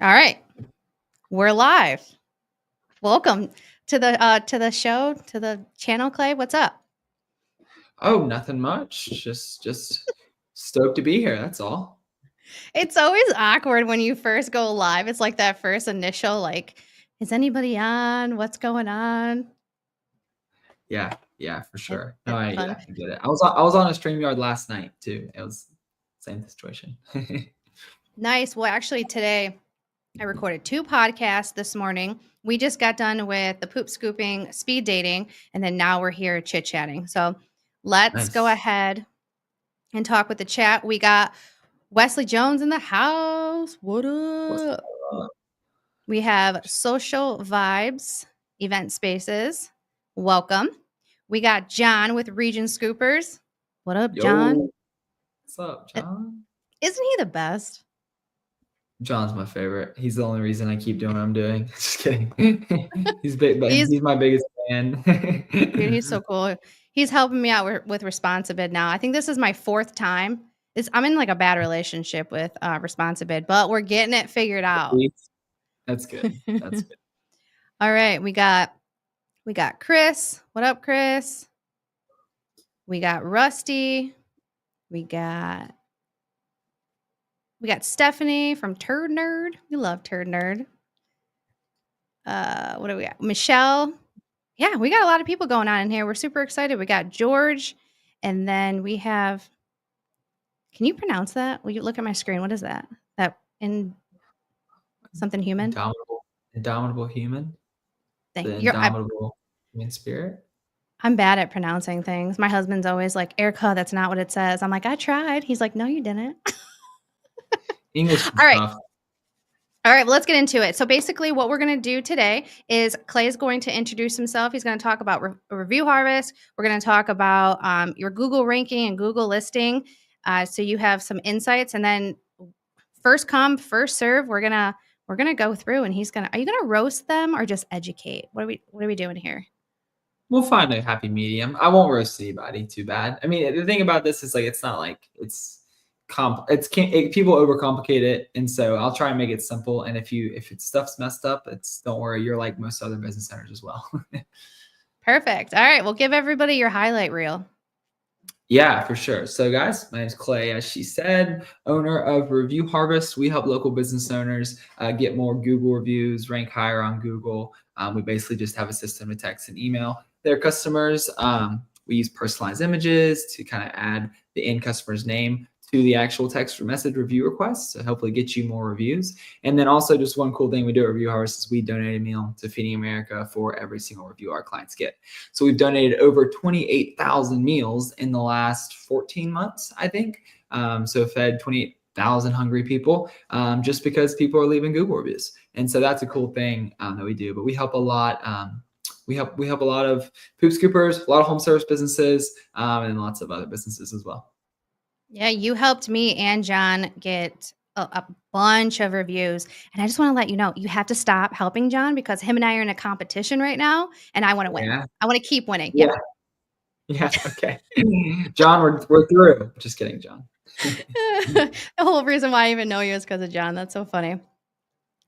All right, we're live. Welcome to the show, to the channel, Clay. What's up? Oh, nothing much. Just stoked to be here. That's all. It's always awkward when you first go live. It's like that first initial, like, is anybody on? What's going on? Yeah, for sure. No, It's I fun. get it. I was on a StreamYard last night too. It was same situation. Nice. Well, actually, today I recorded 2 podcasts this morning. We just got done with the poop scooping, speed dating, and then now we're here chit chatting. So let's go Nice. ahead and talk with the chat. We got Wesley Jones in the house. What What's up? up? We have Social Vibes Event Spaces. Welcome. We got John with Region Scoopers. What up, John? Yo, what's up, John? Isn't he the best? John's my favorite. He's the only reason I keep doing what I'm doing. Just kidding. He's big, but He's he's my biggest fan. Dude, he's so cool. He's helping me out with Responsibid now. I think this is my 4th time. I'm in like a bad relationship with Responsibid, but we're getting it figured out. That's good. That's good. All right, we got Chris. What up, Chris? We got Rusty. We got Stephanie from Turd Nerd. We love Turd Nerd. What do we got? Michelle. Yeah, we got a lot of people going on in here. We're super excited. We got George, and then we have. Can you pronounce that? Will you look at my screen? What is that? That in something human? Indomitable human. The You're, indomitable human spirit. I'm bad at pronouncing things. My husband's always like, Erica, that's not what it says. I'm like, I tried. He's like, no, you didn't. English is All right. tough. All right, well, let's get into it. So basically what we're going to do today is Clay is going to introduce himself. He's going to talk about Review Harvest. We're going to talk about your Google ranking and Google listing. So you have some insights, and then first come, first serve. We're gonna go through, and are you gonna roast them or just educate? What are we doing here? We'll find a happy medium. I won't roast anybody too bad. I mean, the thing about this is like it's not like people overcomplicate it, and so I'll try and make it simple. And if it's stuff's messed up, don't worry. You're like most other business owners as well. Perfect. All right, well, give everybody your highlight reel. Yeah, for sure. So guys, my name is Clay, as she said, owner of Review Harvest. We help local business owners get more Google reviews, rank higher on Google. We basically just have a system to text and email their customers. We use personalized images to kind of add the end customer's name to the actual text or message review request to hopefully get you more reviews. And then also just one cool thing we do at Review Harvest is we donate a meal to Feeding America for every single review our clients get. So we've donated over 28,000 meals in the last 14 months, I think. So fed 28,000 hungry people just because people are leaving Google reviews. And so that's a cool thing that we do. But we help a lot. We help a lot of poop scoopers, a lot of home service businesses, and lots of other businesses as well. Yeah, you helped me and John get a bunch of reviews. And I just want to let you know, you have to stop helping John because him and I are in a competition right now, and I want to win. Yeah. I want to keep winning. Yeah. Okay. John, we're through. Just kidding, John. The whole reason why I even know you is because of John. That's so funny.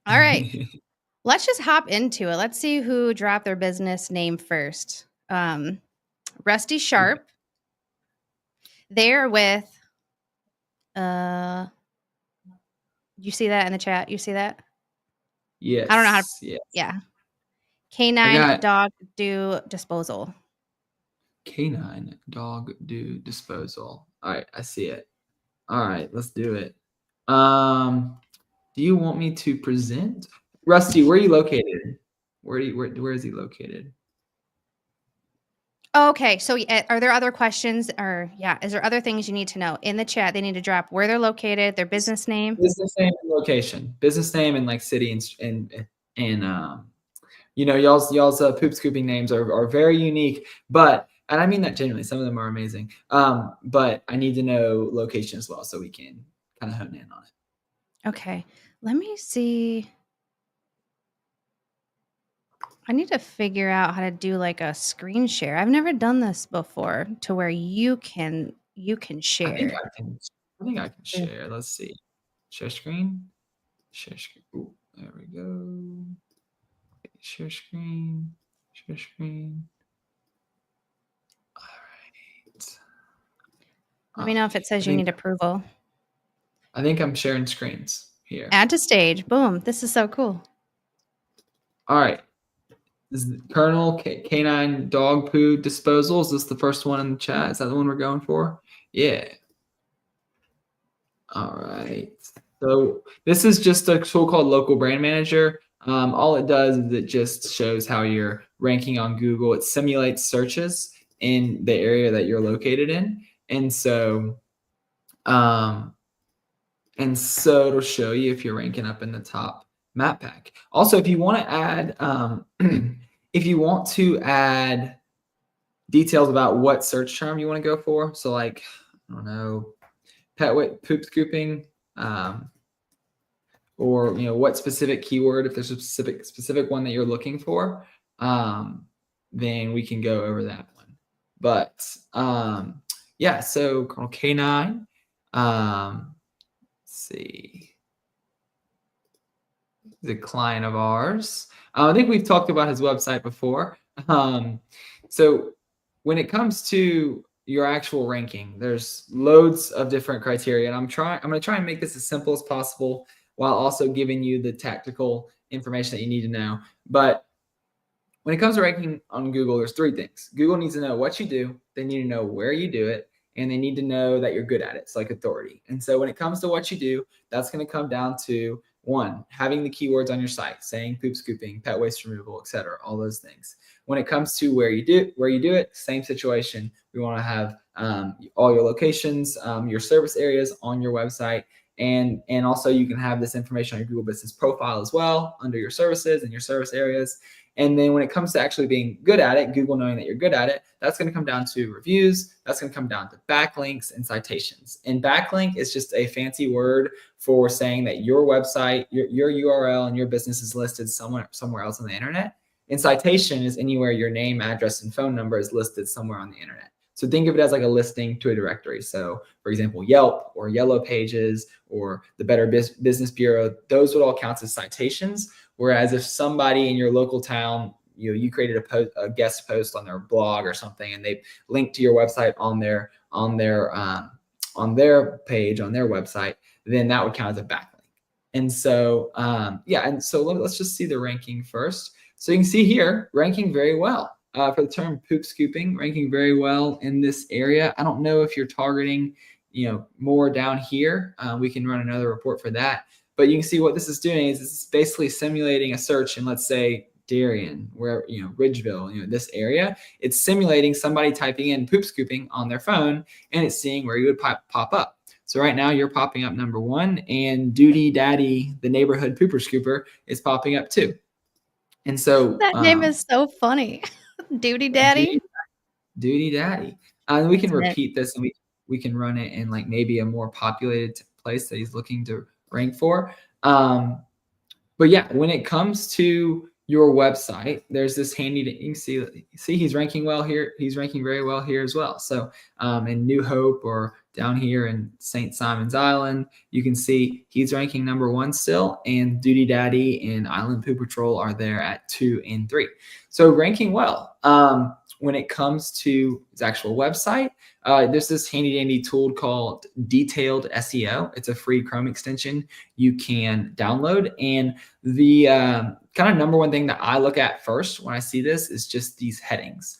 All right. Let's just hop into it. Let's see who dropped their business name first. Rusty Sharp. They're with you see that in the chat? You see that? Yes. I don't know how to. Yes. Yeah. Canine dog do disposal. Canine dog do disposal. All right, I see it. All right, let's do it. Do you want me to present? Rusty, where are you located? Where is he located? Okay, so are there other questions is there other things you need to know in the chat? They need to drop where they're located, their business name. Business name and location. Business name and like city and y'all's poop scooping names are very unique, and I mean that genuinely. Some of them are amazing. But I need to know location as well so we can kind of hone in on it. Okay, let me see. I need to figure out how to do like a screen share. I've never done this before to where you can share. I think I can share. Let's see. Share screen. Share screen. Ooh, There we go. Share screen. Share screen. All right. Let me know if it says you need approval. I think I'm sharing screens here. Add to stage. Boom. This is so cool. All right. This is Colonel Canine Dog Poo Disposal. Is this the first one in the chat? Is that the one we're going for? Yeah. All right. So this is just a tool called Local Brand Manager. All it does is it just shows how you're ranking on Google. It simulates searches in the area that you're located in. And so it'll show you if you're ranking up in the top map pack. Also, if you want to add, if you want to add details about what search term you want to go for, so like, I don't know, poop scooping, or what specific keyword, if there's a specific one that you're looking for, then we can go over that one. But yeah, so Colonel K9, let's see, the client of ours. I think we've talked about his website before. So when it comes to your actual ranking, there's loads of different criteria, and I'm going to try and make this as simple as possible while also giving you the tactical information that you need to know. But when it comes to ranking on Google, there's three things. Google needs to know what you do. They need to know where you do it. And they need to know that you're good at it. It's like authority. And so when it comes to what you do, that's going to come down to, one, having the keywords on your site, saying poop scooping, pet waste removal, etc., all those things. When it comes to where you do it, same situation. We want to have all your locations, your service areas on your website. And also you can have this information on your Google Business Profile as well under your services and your service areas. And then when it comes to actually being good at it, Google knowing that you're good at it, that's going to come down to reviews. That's going to come down to backlinks and citations. And backlink is just a fancy word for saying that your website, your URL and your business is listed somewhere else on the internet. And citation is anywhere your name, address, and phone number is listed somewhere on the internet. So think of it as like a listing to a directory. So for example, Yelp or Yellow Pages or the Better Business Bureau, those would all count as citations. Whereas if somebody in your local town, you created a guest post on their blog or something, and they linked to your website on their page, on their website, then that would count as a backlink. And so, let's just see the ranking first. So you can see here, ranking very well for the term poop scooping, ranking very well in this area. I don't know if you're targeting, more down here. We can run another report for that. But you can see what this is doing is it's basically simulating a search in, let's say, Darien, where, Ridgeville, this area. It's simulating somebody typing in poop scooping on their phone, and it's seeing where you would pop up. So right now you're popping up number 1, and Duty Daddy, the neighborhood pooper scooper, is popping up 2. And so that name is so funny. Duty Daddy. Duty Daddy. And we can repeat this, and we can run it in like maybe a more populated place that he's looking to rank for. But yeah, when it comes to your website, there's this handy, you can see he's ranking well here. He's ranking very well here as well. So in New Hope or down here in St. Simon's Island, you can see he's ranking number 1 still, and Duty Daddy and Island Poo Patrol are there at 2 and 3. So ranking well. When it comes to his actual website, there's this handy dandy tool called Detailed SEO. It's a free Chrome extension you can download. And the kind of number one thing that I look at first when I see this is just these headings.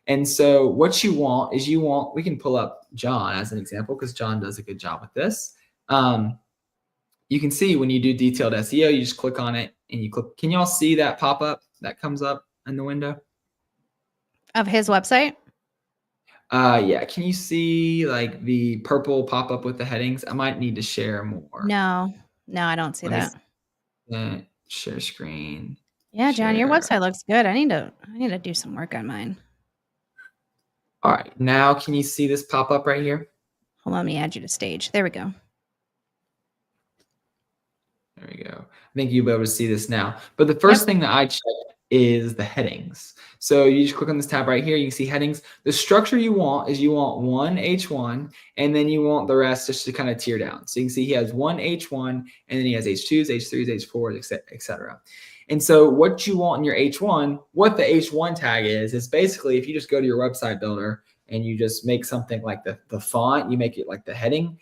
And so what you want is we can pull up John as an example because John does a good job with this. You can see when you do Detailed SEO, you just click on it and you click. Can y'all see that pop up that comes up in the window? Of his website? Yeah. Can you see like the purple pop up with the headings? I might need to share more. No, I don't see that. Share screen. Yeah, John, your website looks good. I need to do some work on mine. All right. Now, can you see this pop up right here? Hold on, let me add you to stage. There we go. There we go. I think you'll be able to see this now. But the first thing that I check is the headings. So you just click on this tab right here. You can see headings. The structure you want is you want one H1, and then you want the rest just to kind of tier down. So you can see he has one H1, and then he has H2s, H3s, H4s, etc. And so what you want in your H1, what the H1 tag is basically if you just go to your website builder and you just make something like the font, you make it like the heading.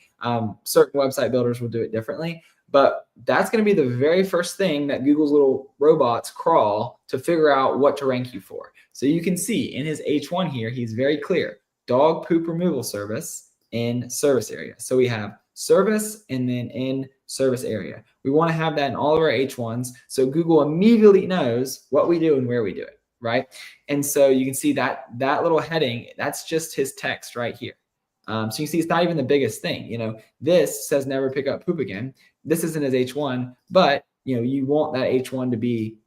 Certain website builders will do it differently. But that's going to be the very first thing that Google's little robots crawl to figure out what to rank you for. So you can see in his H1 here, he's very clear. Dog poop removal service in service area. So we have service and then in service area. We want to have that in all of our H1s. So Google immediately knows what we do and where we do it, right? And so you can see that little heading, that's just his text right here. So you can see it's not even the biggest thing. You know, this says never pick up poop again. This isn't his H1, but you know, you want that H1 to be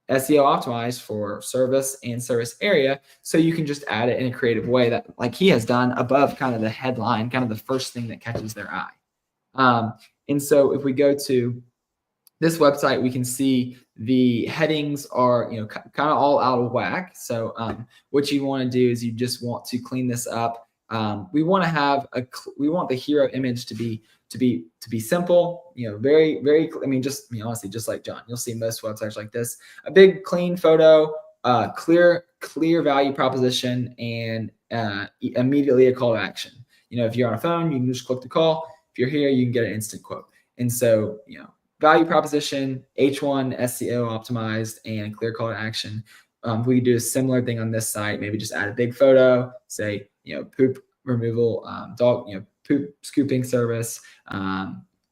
SEO optimized for service and service area. So you can just add it in a creative way that like he has done above kind of the headline, kind of the first thing that catches their eye. And so if we go to this website, we can see the headings are, you know, kind of all out of whack. So what you want to do is you just want to clean this up. We want to have we want the hero image to be simple, you know, very, very, I mean, just, you know, honestly, just like John, you'll see most websites like this, a big clean photo, clear value proposition, and immediately a call to action. You know, if you're on a phone, you can just click the call. If you're here, you can get an instant quote. And so, you know, value proposition, H1, SEO optimized, and clear call to action. We could do a similar thing on this site. Maybe just add a big photo, say, you know, poop removal, dog, you know, poop scooping service,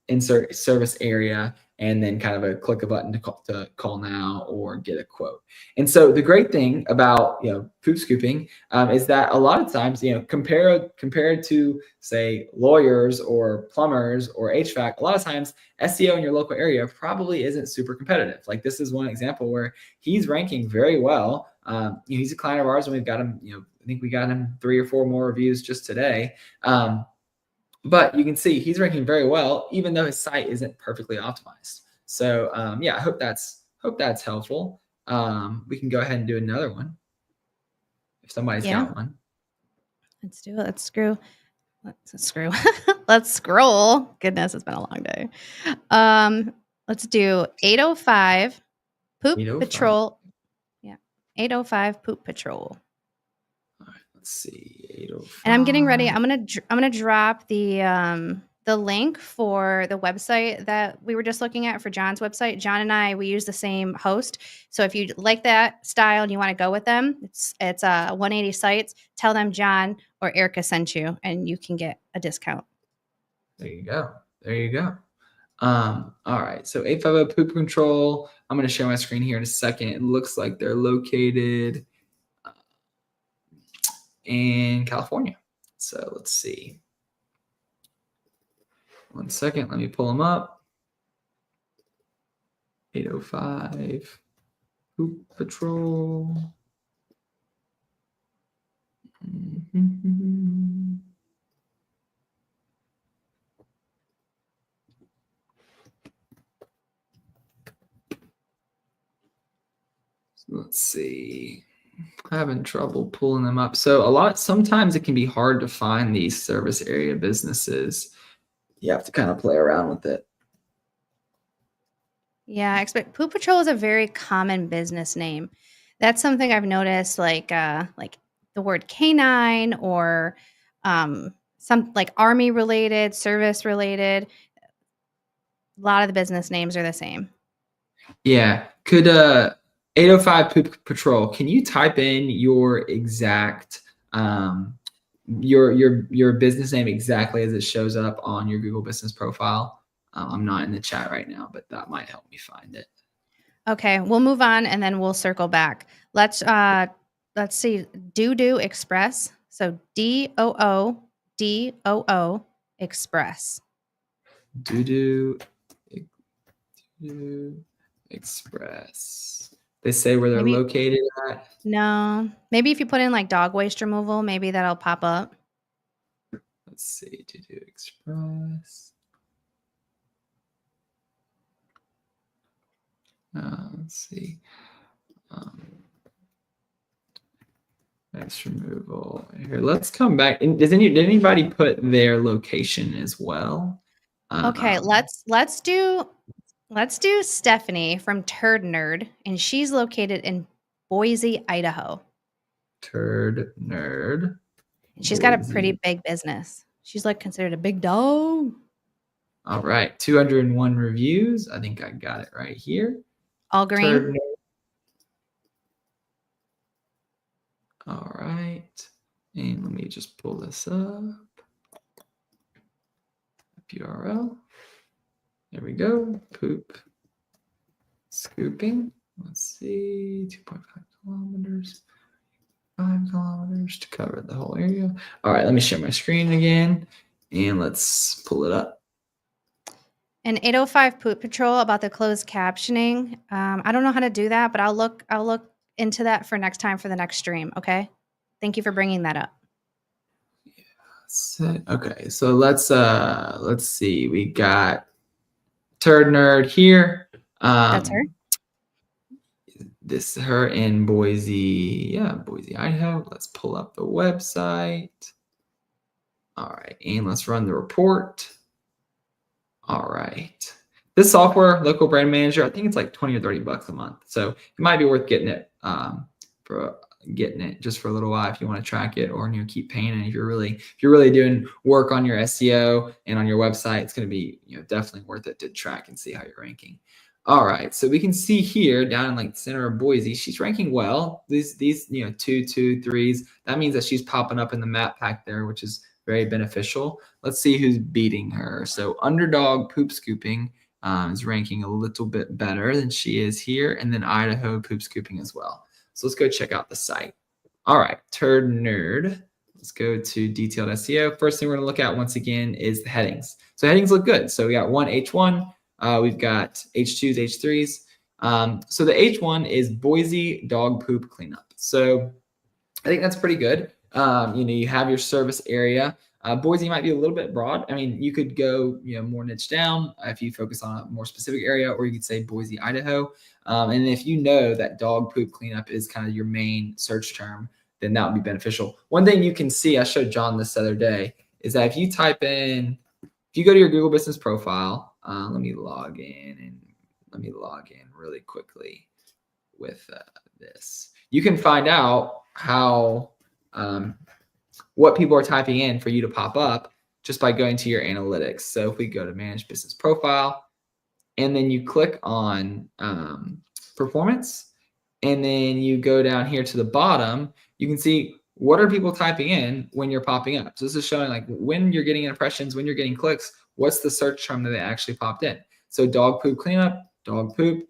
insert service area, and then kind of a click a button to call now or get a quote. And so the great thing about, you know, poop scooping is that a lot of times, you know, compared to say lawyers or plumbers or HVAC, a lot of times SEO in your local area probably isn't super competitive. Like this is one example where he's ranking very well. You know, he's a client of ours, and we've got him, you know, I think we got him 3 or 4 more reviews just today. But you can see he's ranking very well, even though his site isn't perfectly optimized. So yeah, I hope that's helpful. We can go ahead and do another one if somebody's got one. Let's do it. Let's screw. Let's scroll. Goodness, it's been a long day. Let's do 805 Poop 805. Patrol. Yeah, 805 Poop Patrol. All right, let's see, 805. And I'm getting ready. I'm gonna drop the link for the website that we were just looking at for John's website. John and I, we use the same host. So if you like that style and you want to go with them, it's 180 sites. Tell them John or Erica sent you, and you can get a discount. There you go. There you go. All right. So 850 Poop Control. I'm going to share my screen here in a second. It looks like they're located in California. So let's see. One second. Let me pull them up. 805 Poop Patrol. Let's see. Having trouble pulling them up. So sometimes it can be hard to find these service area businesses. You have to kind of play around with it. Yeah, I expect Poop Patrol is a very common business name. That's something I've noticed, like the word canine or some like army related, service related. A lot of the business names are the same. Yeah. Could 805 Poop Patrol, can you type in your exact your business name exactly as it shows up on your Google business profile? I'm not in the chat right now, but that might help me find it. Okay, we'll move on and then we'll circle back. Let's see, Doo Express. So DOODOO Express. Doo Express. They say where they're located at? No. Maybe if you put in like dog waste removal, maybe that'll pop up. Let's see, Doo Express. Let's see. Next removal here. Let's come back. And did anybody put their location as well? Okay, let's do Stephanie from Turd Nerd, and she's located in Boise, Idaho. Turd Nerd. And she's got a pretty big business. She's like considered a big dog. All right, 201 reviews. I think I got it right here. All green. Turd Nerd. All right, and let me just pull this up. URL. There we go. Poop scooping. Let's see. 2.5 kilometers. 5 kilometers to cover the whole area. All right, let me share my screen again, and let's pull it up. And 805 Poop Patrol about the closed captioning. I don't know how to do that, but I'll look into that for next time for the next stream. Okay. Thank you for bringing that up. Okay, so let's see. We got Turd Nerd here. That's her. This is her in Boise, Boise, Idaho. Let's pull up the website. All right, and let's run the report. All right. This software, local brand manager, I think it's like 20 or 30 bucks a month. So it might be worth getting it just for a little while if you want to track it, or keep paying. And if you're really doing work on your SEO and on your website, it's going to be definitely worth it to track and see how you're ranking. All right, so we can see here down in like the center of Boise, she's ranking well. These 2, 2, 3s. That means that she's popping up in the map pack there, which is very beneficial. Let's see who's beating her. So Underdog Poop Scooping is ranking a little bit better than she is here, and then Idaho Poop Scooping as well. So let's go check out the site. All right, Turd Nerd. Let's go to detailed SEO. First thing we're going to look at once again is the headings. So headings look good. So we got one H1. We've got H2s, H3s. So the H1 is Boise Dog Poop Cleanup. So I think that's pretty good. You have your service area. Boise might be a little bit broad. I mean, you could go, more niche down if you focus on a more specific area, or you could say Boise, Idaho. And if you know that dog poop cleanup is kind of your main search term, then that would be beneficial. One thing you can see, I showed John this other day, is that if you go to your Google business profile, let me log in really quickly with this. You can find out how what people are typing in for you to pop up just by going to your analytics. So if we go to manage business profile, and then you click on performance, and then you go down here to the bottom, you can see what are people typing in when you're popping up. So this is showing like when you're getting impressions, when you're getting clicks, what's the search term that they actually popped in. So dog poop cleanup, dog poop,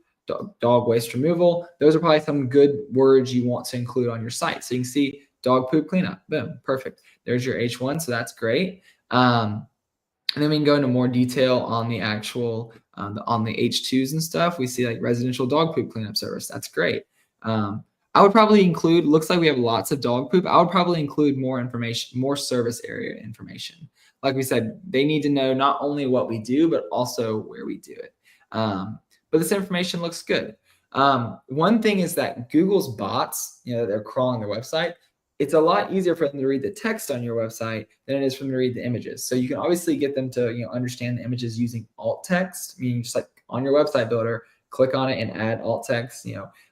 dog waste removal. Those are probably some good words you want to include on your site. So you can see dog poop cleanup, boom, perfect. There's your H1, so that's great. And then we can go into more detail on the actual, on the H2s and stuff. We see like residential dog poop cleanup service. That's great. I would probably include, looks like we have lots of dog poop. I would probably include more information, more service area information. Like we said, they need to know not only what we do, but also where we do it. But this information looks good. One thing is that Google's bots, they're crawling their website. It's a lot easier for them to read the text on your website than it is for them to read the images. So you can obviously get them to understand the images using alt text, meaning just like on your website builder, click on it and add alt text,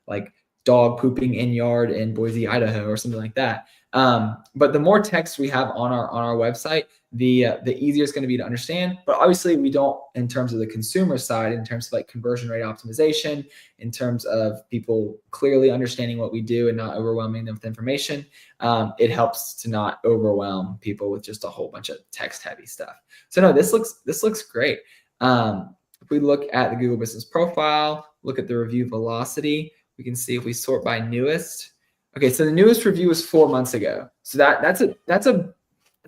like dog pooping in yard in Boise, Idaho, or something like that. But the more text we have on our website, the easier it's going to be to understand. But obviously we don't, in terms of the consumer side, in terms of like conversion rate optimization, in terms of people clearly understanding what we do and not overwhelming them with information, it helps to not overwhelm people with just a whole bunch of text heavy stuff. So no, this looks great. If we look at the Google Business Profile, look at the review velocity, we can see if we sort by newest. Okay, so the newest review was 4 months ago. So that's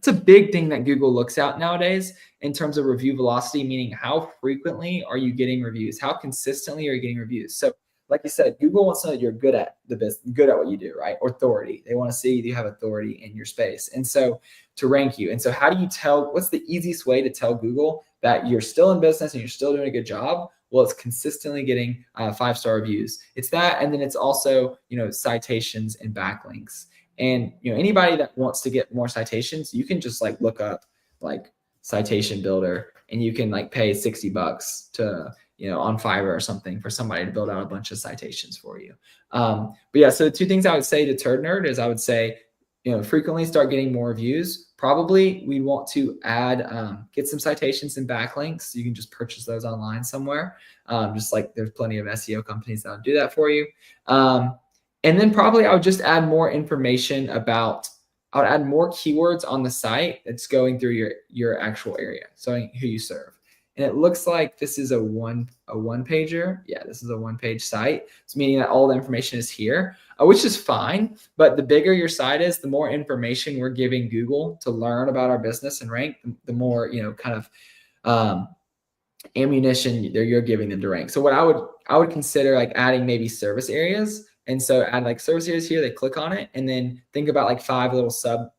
a big thing that Google looks at nowadays in terms of review velocity, meaning how frequently are you getting reviews? How consistently are you getting reviews? So like you said, Google wants to know that you're good at the business, good at what you do, right? Authority. They want to see you have authority in your space. And so to rank you. And so how do you tell, what's the easiest way to tell Google that you're still in business and you're still doing a good job? Well, it's consistently getting 5-star reviews. It's that, and then it's also, citations and backlinks. And, anybody that wants to get more citations, you can just like look up like citation builder, and you can like pay $60 to, on Fiverr or something for somebody to build out a bunch of citations for you. But yeah, so the 2 things I would say to Turd Nerd is I would say, frequently start getting more views. Probably we want to add, get some citations and backlinks. You can just purchase those online somewhere. Just like there's plenty of SEO companies that'll do that for you. And then probably I would just add more information about, I would add more keywords on the site that's going through your actual area, so who you serve. And it looks like this is a one pager. Yeah, this is a 1-page site. It's meaning that all the information is here, which is fine. But the bigger your site is, the more information we're giving Google to learn about our business and rank, the more, kind of ammunition you're giving them to rank. So what I would consider like adding maybe service areas. And so add like service areas here, they click on it, and then think about like 5 little sub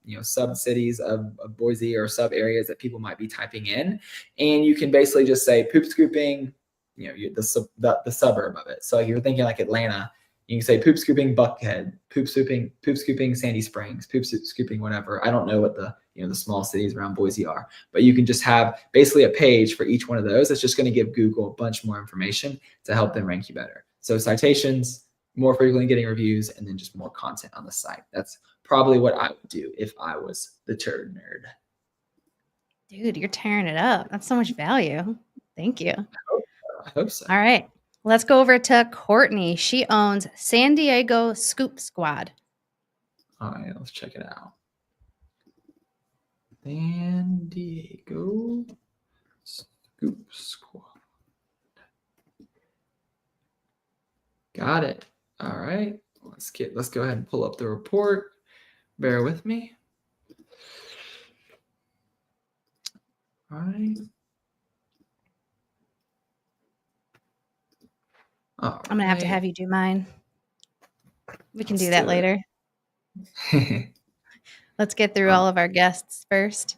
cities of Boise, or sub areas that people might be typing in. And you can basically just say poop scooping, the suburb of it. So you're thinking like Atlanta, you can say poop scooping Buckhead, poop scooping Sandy Springs, poop scooping whatever. I don't know what the small cities around Boise are, but you can just have basically a page for each one of those. That's just going to give Google a bunch more information to help them rank you better. So citations, more frequently getting reviews, and then just more content on the site. That's probably what I would do if I was the Turd Nerd. Dude, you're tearing it up. That's so much value. Thank you. I hope so. All right. Let's go over to Courtney. She owns San Diego Scoop Squad. All right, let's check it out. San Diego Scoop Squad. Got it. All right. Let's go ahead and pull up the report. Bear with me. All right. I'm going to have to have you do mine. We can do that later. Let's get through all of our guests first.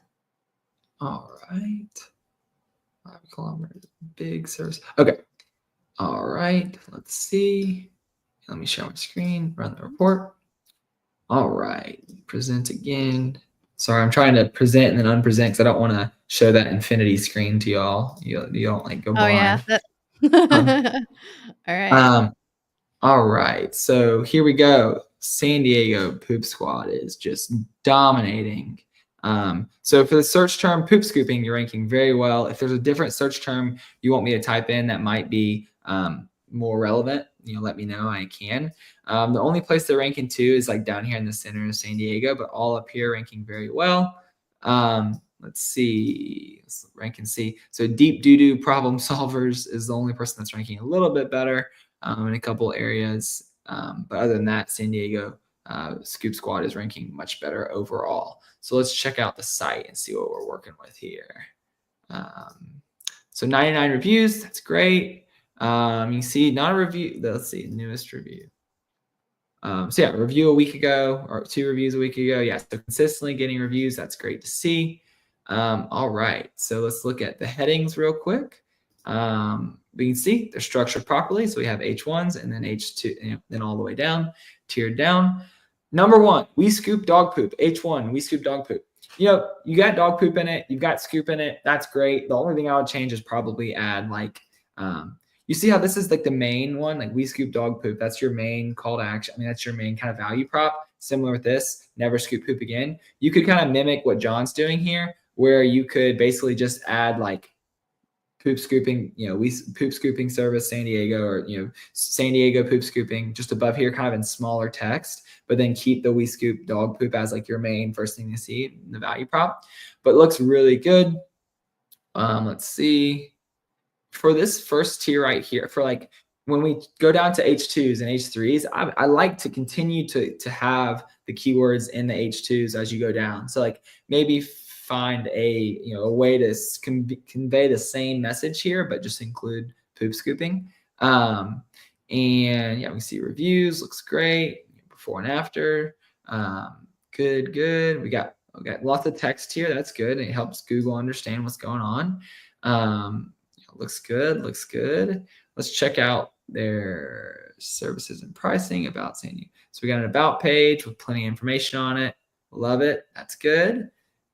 All right. 5 kilometers, big service. Okay. All right. Let's see. Let me share my screen, run the report. All right. Present again. Sorry, I'm trying to present and then unpresent because I don't want to show that infinity screen to y'all. You don't like go blind. Oh, yeah. All right. All right. So here we go. San Diego Poop Squad is just dominating. So for the search term poop scooping, you're ranking very well. If there's a different search term you want me to type in that might be more relevant, let me know. I can. The only place they're ranking to is like down here in the center of San Diego, but all up here ranking very well. Let's see. Let's rank and see. So deep doo-doo problem solvers is the only person that's ranking a little bit better in a couple areas. But other than that, San Diego Scoop Squad is ranking much better overall. So let's check out the site and see what we're working with here. So 99 reviews. That's great. You can see not a review. Let's see, newest review. So yeah, review a week ago or 2 reviews a week ago. Yeah, so consistently getting reviews. That's great to see. All right, so let's look at the headings real quick. We can see they're structured properly. So we have H1s and then H2, then all the way down, tiered down. Number 1, we scoop dog poop. H1, we scoop dog poop. You got dog poop in it. You've got scoop in it. That's great. The only thing I would change is probably add like, you see how this is like the main one, like we scoop dog poop. That's your main call to action. I mean, that's your main kind of value prop. Similar with this, never scoop poop again. You could kind of mimic what John's doing here, where you could basically just add like poop scooping, we poop scooping service San Diego, or San Diego poop scooping just above here, kind of in smaller text, but then keep the we scoop dog poop as like your main first thing to see in the value prop. But it looks really good. Let's see. For this first tier right here, for like when we go down to H2s and H3s, I like to continue to have the keywords in the H2s as you go down. So like maybe find a way to convey the same message here, but just include poop scooping. And yeah, we see reviews, looks great, before and after. Good. We got lots of text here. That's good. It helps Google understand what's going on. Looks good. Let's check out their services and pricing, about San Diego. So we got an about page with plenty of information on it. Love it. That's good.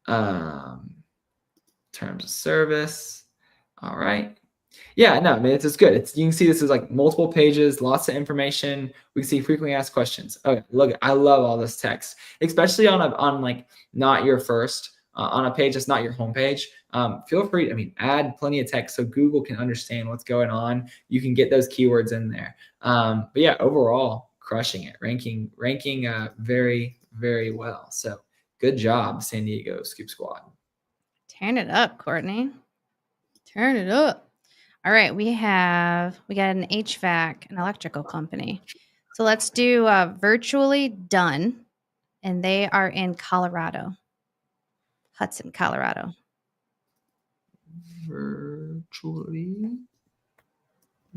Terms of service. All right. Yeah, no, I mean, it's good. You can see this is like multiple pages, lots of information. We can see frequently asked questions. Okay, look, I love all this text, especially on like not your first, on a page that's not your home page. Feel free, add plenty of text so Google can understand what's going on. You can get those keywords in there. But yeah, overall, crushing it, ranking very, very well. So good job, San Diego Scoop Squad. Turn it up, Courtney. Turn it up. All right, we got an HVAC, an electrical company. So let's do Virtually Done, and they are in Colorado, Hudson, Colorado. Virtually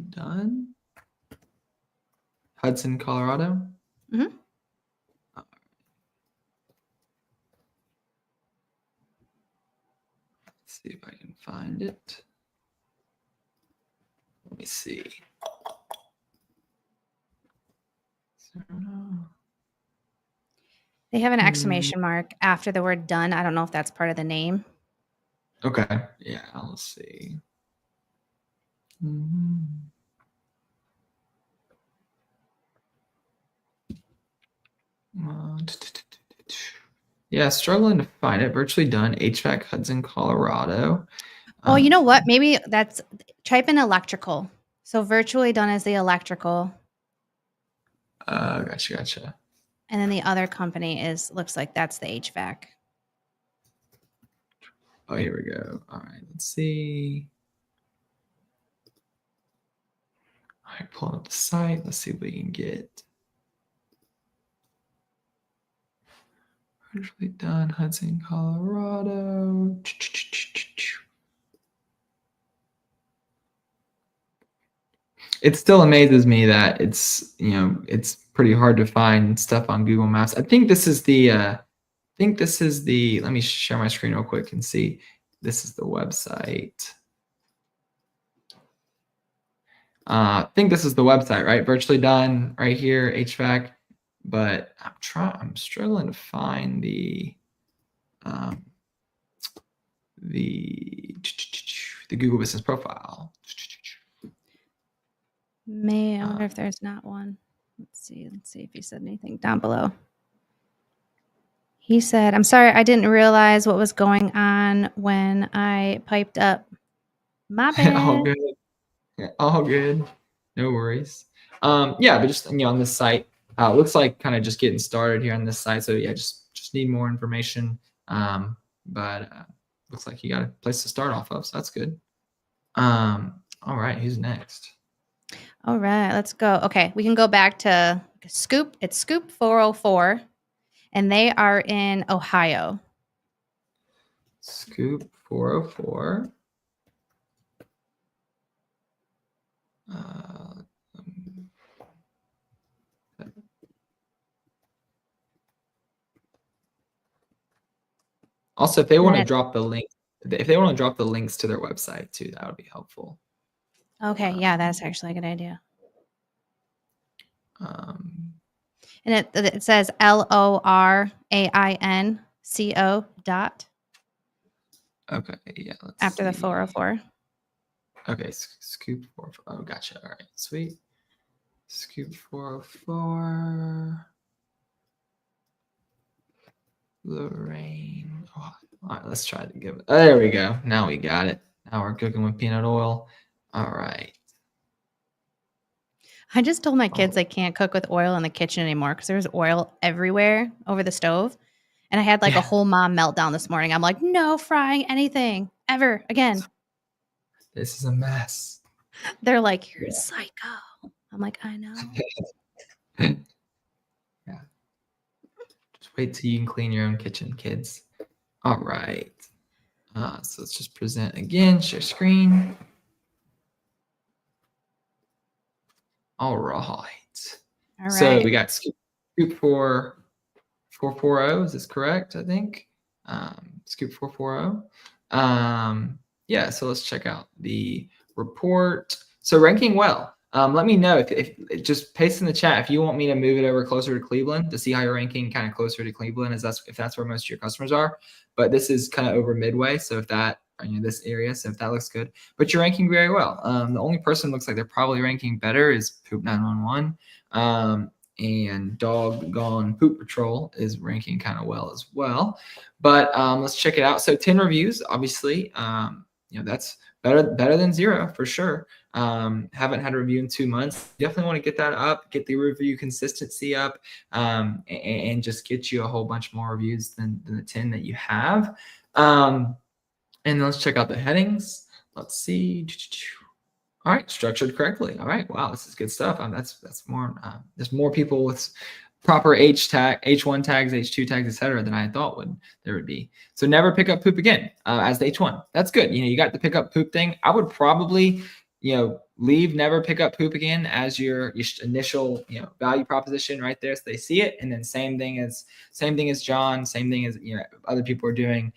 Done, Hudson, Colorado. Mm-hmm. Let's see if I can find it. Let me see. They have an exclamation mark after the word done. I don't know if that's part of the name. Okay. Yeah, let's see. Yeah, struggling to find it. Virtually Done, HVAC, Hudson, Colorado. Oh, you know what? Maybe type in electrical. So Virtually Done is the electrical. Gotcha. And then the other company looks like that's the HVAC. Oh, here we go. All right, let's see. All right, pulling up the site. Let's see if we can get Virtually Done, Hudson, Colorado. It still amazes me that it's pretty hard to find stuff on Google Maps. I think this is the let me share my screen real quick and see. This is the website. I think this is the website, right? Virtually Done right here, HVAC. But I'm struggling to find the Google Business Profile. I wonder if there's not one. Let's see if he said anything down below. He said, "I'm sorry, I didn't realize what was going on when I piped up. My bad." All good. No worries. Yeah, but just on this site, looks like kind of just getting started here on this site. So yeah, just need more information. But looks like you got a place to start off of, so that's good. All right, who's next? All right, let's go. Okay, we can go back to Scoop. It's Scoop 404, and they are in Ohio. Scoop 404. Also, if they want to drop the link, if they want to drop the links to their website too, that would be helpful. Okay, yeah, that's actually a good idea. And it says LORAINCO dot. Okay, yeah. After the 404. Okay, Scoop 404. Oh, gotcha. All right, sweet. Scoop 404. Lorraine. Oh, all right, let's try to give it. There we go. Now we got it. Now we're cooking with peanut oil. All right. I just told my kids I can't cook with oil in the kitchen anymore because there's oil everywhere over the stove. And I had like a whole mom meltdown this morning. I'm like, no frying anything ever again. This is a mess. They're like, you're a psycho. I'm like, I know. Yeah. Just wait till you can clean your own kitchen, kids. All right. So let's just present again, share screen. All right. All So right. we got Scoop 440. Is this correct? I think. Scoop 440. Yeah, so let's check out the report. So ranking well. Let me know if just paste in the chat if you want me to move it over closer to Cleveland to see how you're ranking kind of closer to Cleveland, if that's where most of your customers are. But this is kind of over Midway, so if that this area, so if that looks good, but you're ranking very well. The only person looks like they're probably ranking better is Poop 911. And Doggone Poop Patrol is ranking kind of well as well. But let's check it out. So 10 reviews, obviously, that's better than 0 for sure. Haven't had a review in 2 months. Definitely want to get that up, get the review consistency up, and just get you a whole bunch more reviews than the 10 that you have. And let's check out the headings. Let's see. All right, structured correctly. All right, wow, this is good stuff. That's more. There's more people with proper H1 tags, H2 tags, etc. than I thought there would be. So never pick up poop again as the H1. That's good. You got the pick up poop thing. I would probably leave never pick up poop again as your initial value proposition right there, so they see it. And then same thing as John, same thing as other people are doing.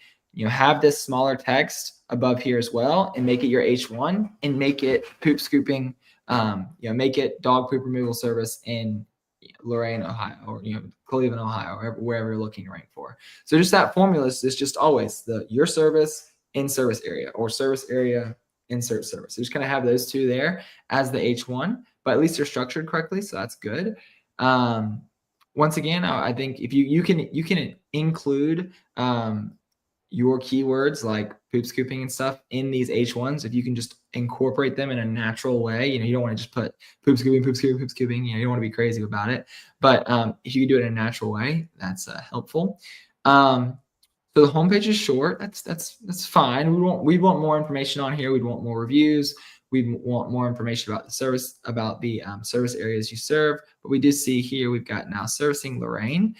Have this smaller text above here as well, and make it your H1, and make it poop scooping. Make it dog poop removal service in Lorain, Ohio, or Cleveland, Ohio, or wherever you're looking to rank for. So just that formula is just always your service in service area, or service area insert service. So just kind of have those two there as the H1, but at least they're structured correctly, so that's good. Once again, I think if you can include your keywords like poop scooping and stuff in these H1s, if you can just incorporate them in a natural way, you don't want to just put poop scooping, poop scooping, poop scooping, you don't want to be crazy about it. But if you can do it in a natural way, that's helpful. So the homepage is short. That's fine. We'd want more information on here. We'd want more reviews. We'd want more information about the service, about the service areas you serve. But we do see here we've got now servicing Lorain,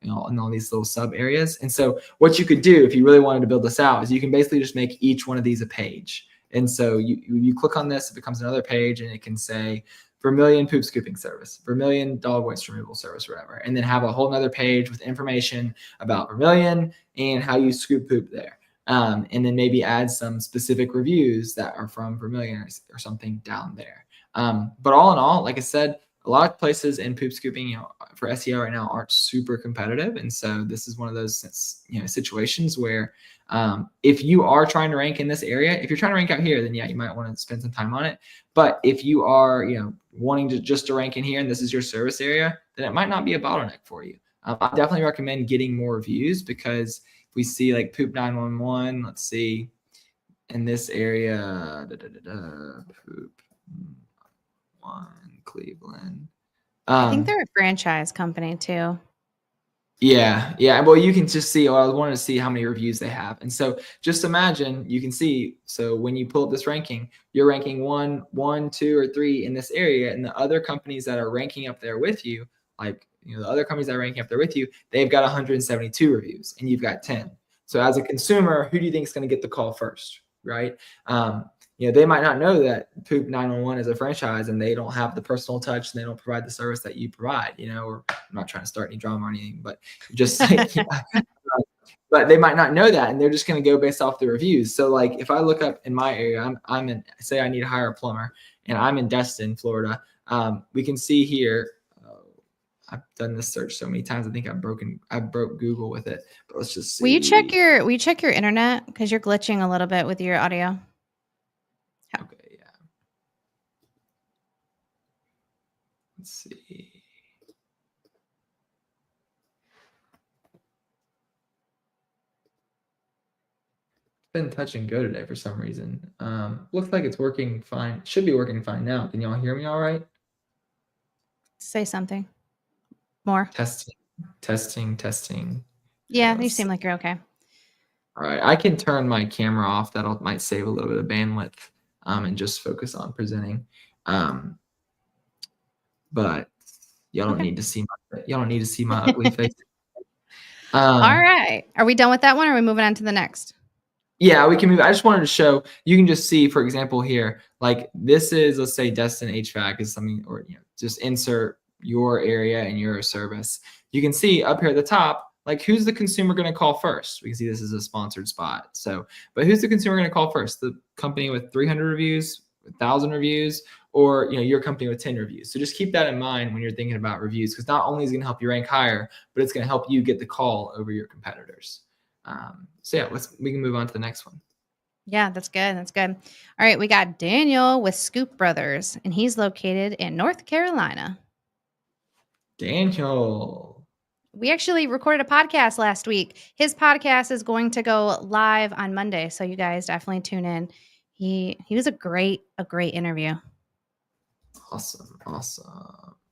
in all these little sub areas. And so what you could do if you really wanted to build this out is you can basically just make each one of these a page. And so you click on this, it becomes another page, and it can say Vermilion poop scooping service, Vermilion dog waste removal service, whatever, and then have a whole nother page with information about Vermilion and how you scoop poop there. And then maybe add some specific reviews that are from Vermilion or something down there. But all in all, like I said, a lot of places in poop scooping, for SEO right now aren't super competitive. And so this is one of those, situations where if you are trying to rank in this area, if you're trying to rank out here, then yeah, you might want to spend some time on it. But if you are, wanting to just rank in here and this is your service area, then it might not be a bottleneck for you. I definitely recommend getting more reviews, because if we see like Poop 911, let's see, in this area, Poop 1 Cleveland. I think they're a franchise company too. Yeah. Well, you can just see. I wanted to see how many reviews they have, and so just imagine you can see. So when you pull up this ranking, you're ranking 1, 2, or 3 in this area, and the other companies that are ranking up there with you, like the other companies that are ranking up there with you, they've got 172 reviews, and you've got 10. So as a consumer, who do you think is going to get the call first, right? They might not know that Poop 911 is a franchise and they don't have the personal touch and they don't provide the service that you provide, or I'm not trying to start any drama or anything, but just like, but they might not know that, and they're just going to go based off the reviews. So like if I look up in my area, I'm in, say I need to hire a plumber, and I'm in Destin, Florida. We can see here, I've done this search so many times. I think I broke Google with it, but let's just see. Will you check your internet? Because you're glitching a little bit with your audio. Okay, yeah. Let's see. It's been touch and go today for some reason. Looks like it's working fine. Should be working fine now. Can y'all hear me all right? Say something more. Testing. Yeah, you seem like you're okay. All right, I can turn my camera off. That might save a little bit of bandwidth, and just focus on presenting. But y'all don't need to see my ugly face. All right, are we done with that one, or are we moving on to the next? Yeah, we can move. I just wanted to show, you can just see, for example, here, like this is, let's say Destin HVAC is something, or just insert your area and your service. You can see up here at the top, like who's the consumer going to call first? We can see this is a sponsored spot. So, but who's the consumer going to call first? The company with 300 reviews, 1,000 reviews, or your company with 10 reviews. So just keep that in mind when you're thinking about reviews, because not only is it going to help you rank higher, but it's going to help you get the call over your competitors. So yeah, we can move on to the next one. Yeah, that's good. That's good. All right, we got Daniel with Scoop Brothers, and he's located in North Carolina. Daniel. We actually recorded a podcast last week. His podcast is going to go live on Monday, so you guys definitely tune in. He was a great interview. Awesome.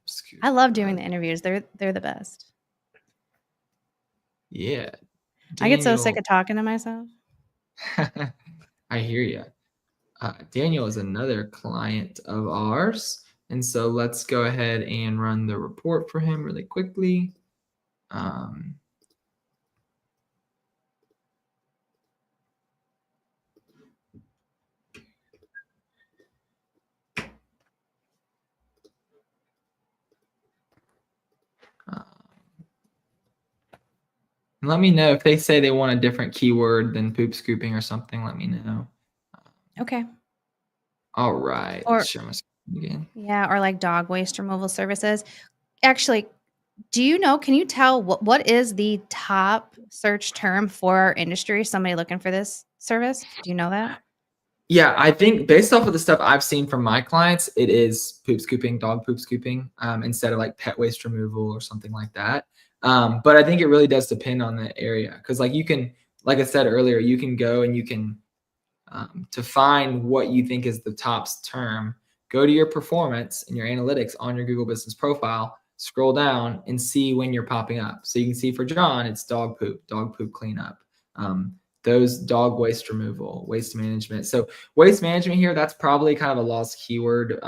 Scoop I love doing the interviews. They're the best. Yeah. Daniel. I get so sick of talking to myself. I hear you. Daniel is another client of ours. And so let's go ahead and run the report for him really quickly. Let me know if they say they want a different keyword than poop scooping or something. Let me know. Okay. All right. Let's share my screen again. Yeah, or like dog waste removal services. Actually, can you tell what is the top search term for our industry? Somebody looking for this service? Do you know that? Yeah, I think based off of the stuff I've seen from my clients, it is poop scooping, dog poop scooping, instead of like pet waste removal or something like that. But I think it really does depend on the area, because like like I said earlier, you can go and you can, to find what you think is the top term, go to your performance and your analytics on your Google Business Profile, scroll down and see when you're popping up. So you can see for John, it's dog poop cleanup. Those dog waste removal, waste management. So waste management here, that's probably kind of a lost keyword,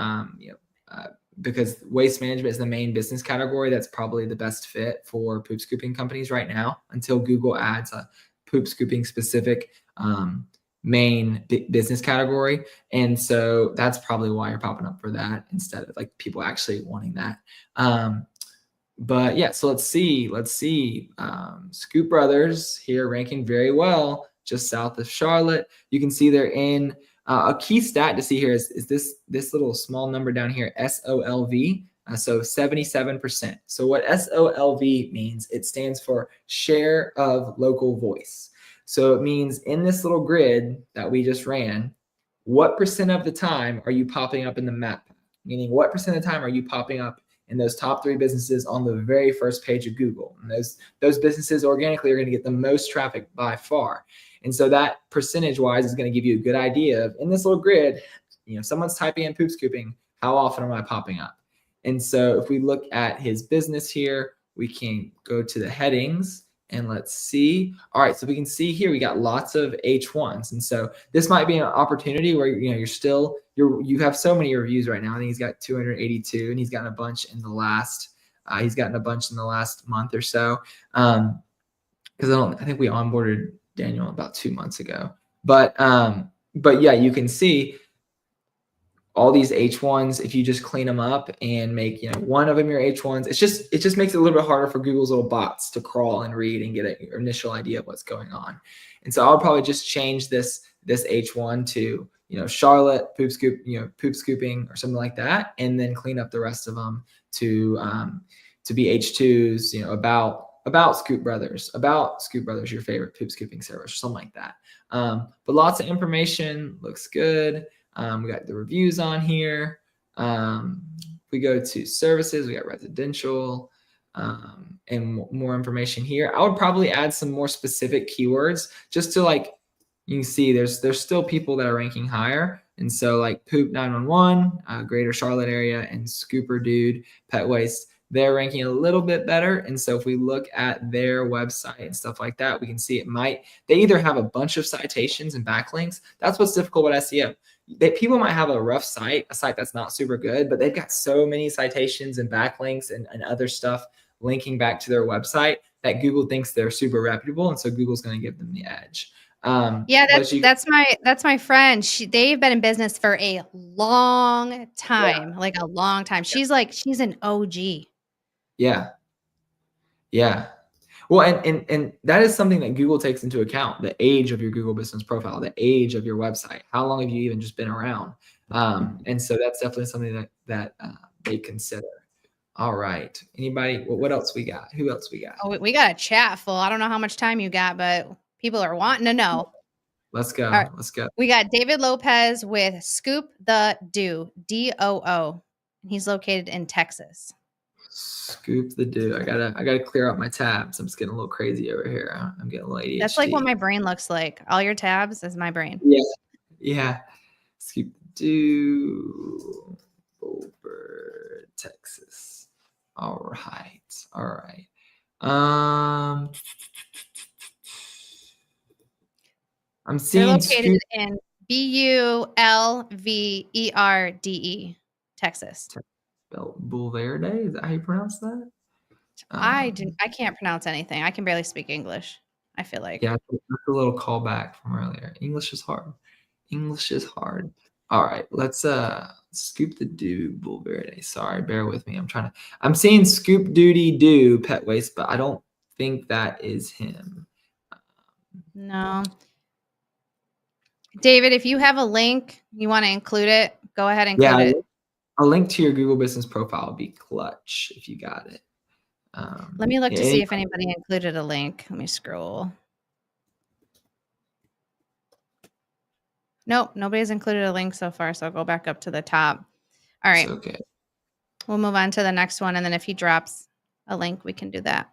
because waste management is the main business category. That's probably the best fit for poop scooping companies right now, until Google adds a poop scooping specific main business category. And so that's probably why you're popping up for that instead of like people actually wanting that. But yeah, so let's see. Scoop Brothers here ranking very well, just south of Charlotte. You can see they're in a key stat to see here is this little small number down here, SOLV. So 77%. So what SOLV means, it stands for share of local voice. So it means in this little grid that we just ran, what percent of the time are you popping up in the map? Meaning what percent of the time are you popping up in those top 3 businesses on the very first page of Google? And those businesses organically are going to get the most traffic by far. And so that percentage wise is going to give you a good idea of, in this little grid, someone's typing in poop scooping, how often am I popping up? And so if we look at his business here, we can go to the headings and let's see. All right, so we can see here we got lots of H1s. And so this might be an opportunity where you have so many reviews right now. I think he's got 282 and he's gotten a bunch in the last month or so. Because I think we onboarded Daniel about 2 months ago. But yeah, you can see all these H1s, if you just clean them up and make one of them your H1s, it just makes it a little bit harder for Google's little bots to crawl and read and get an initial idea of what's going on. And so I'll probably just change this H1 to Charlotte poop scooping or something like that, and then clean up the rest of them to be H2s, about Scoop Brothers, your favorite poop scooping service or something like that. But lots of information, looks good. We got the reviews on here. We go to services, we got residential, and more information here. I would probably add some more specific keywords just to you can see there's still people that are ranking higher. And so like Poop 911, Greater Charlotte area, and Scooper Dude, Pet Waste, they're ranking a little bit better. And so if we look at their website and stuff like that, we can see they either have a bunch of citations and backlinks. That's what's difficult with SEO. People might have a rough site, a site that's not super good, but they've got so many citations and backlinks and other stuff linking back to their website that Google thinks they're super reputable. And so Google's going to give them the edge. Yeah, But that's my friend. They've been in business for a long yeah, time, like a long time. She's an OG. yeah, yeah. Well, and that is something that Google takes into account, the age of your Google Business Profile, the age of your website. How long have you even just been around? And so that's definitely something that they consider. All right. Anybody? What else we got? Who else we got? Oh, we got a chat full. I don't know how much time you got, but people are wanting to know. Let's All go. right. Let's go. We got David Lopez with Scoop the Do, DOO. He's located in Texas. Scoop the do. I gotta clear out my tabs. I'm just getting a little crazy over here. I'm getting a little That's like what ADHD. my brain looks like. All your tabs is my brain. Yeah. Yeah. Scoop the do. Over Texas. All right. All right. I'm They're seeing located Scoop in Bulverde, Texas. Bouleverde. Is that how you pronounce that? Um, I can't pronounce anything. I can barely speak English, I feel like. yeah, that's a little callback from earlier. English is hard. English is hard. All right, let's Scoop the do Bouleverde. Sorry, bear with me. I'm seeing Scoop Duty do Pet Waste, but I don't think that is him. No. David, if you have a link, you want to include it, go ahead and Yeah, include it. a link to your Google Business Profile would be clutch if you got it. Let me look to Yeah, see if anybody included a link. Let me scroll. Nope, nobody's included a link so far, so I'll go back up to the top. All it's right, okay. we'll move on to the next one, and then if he drops a link, we can do that.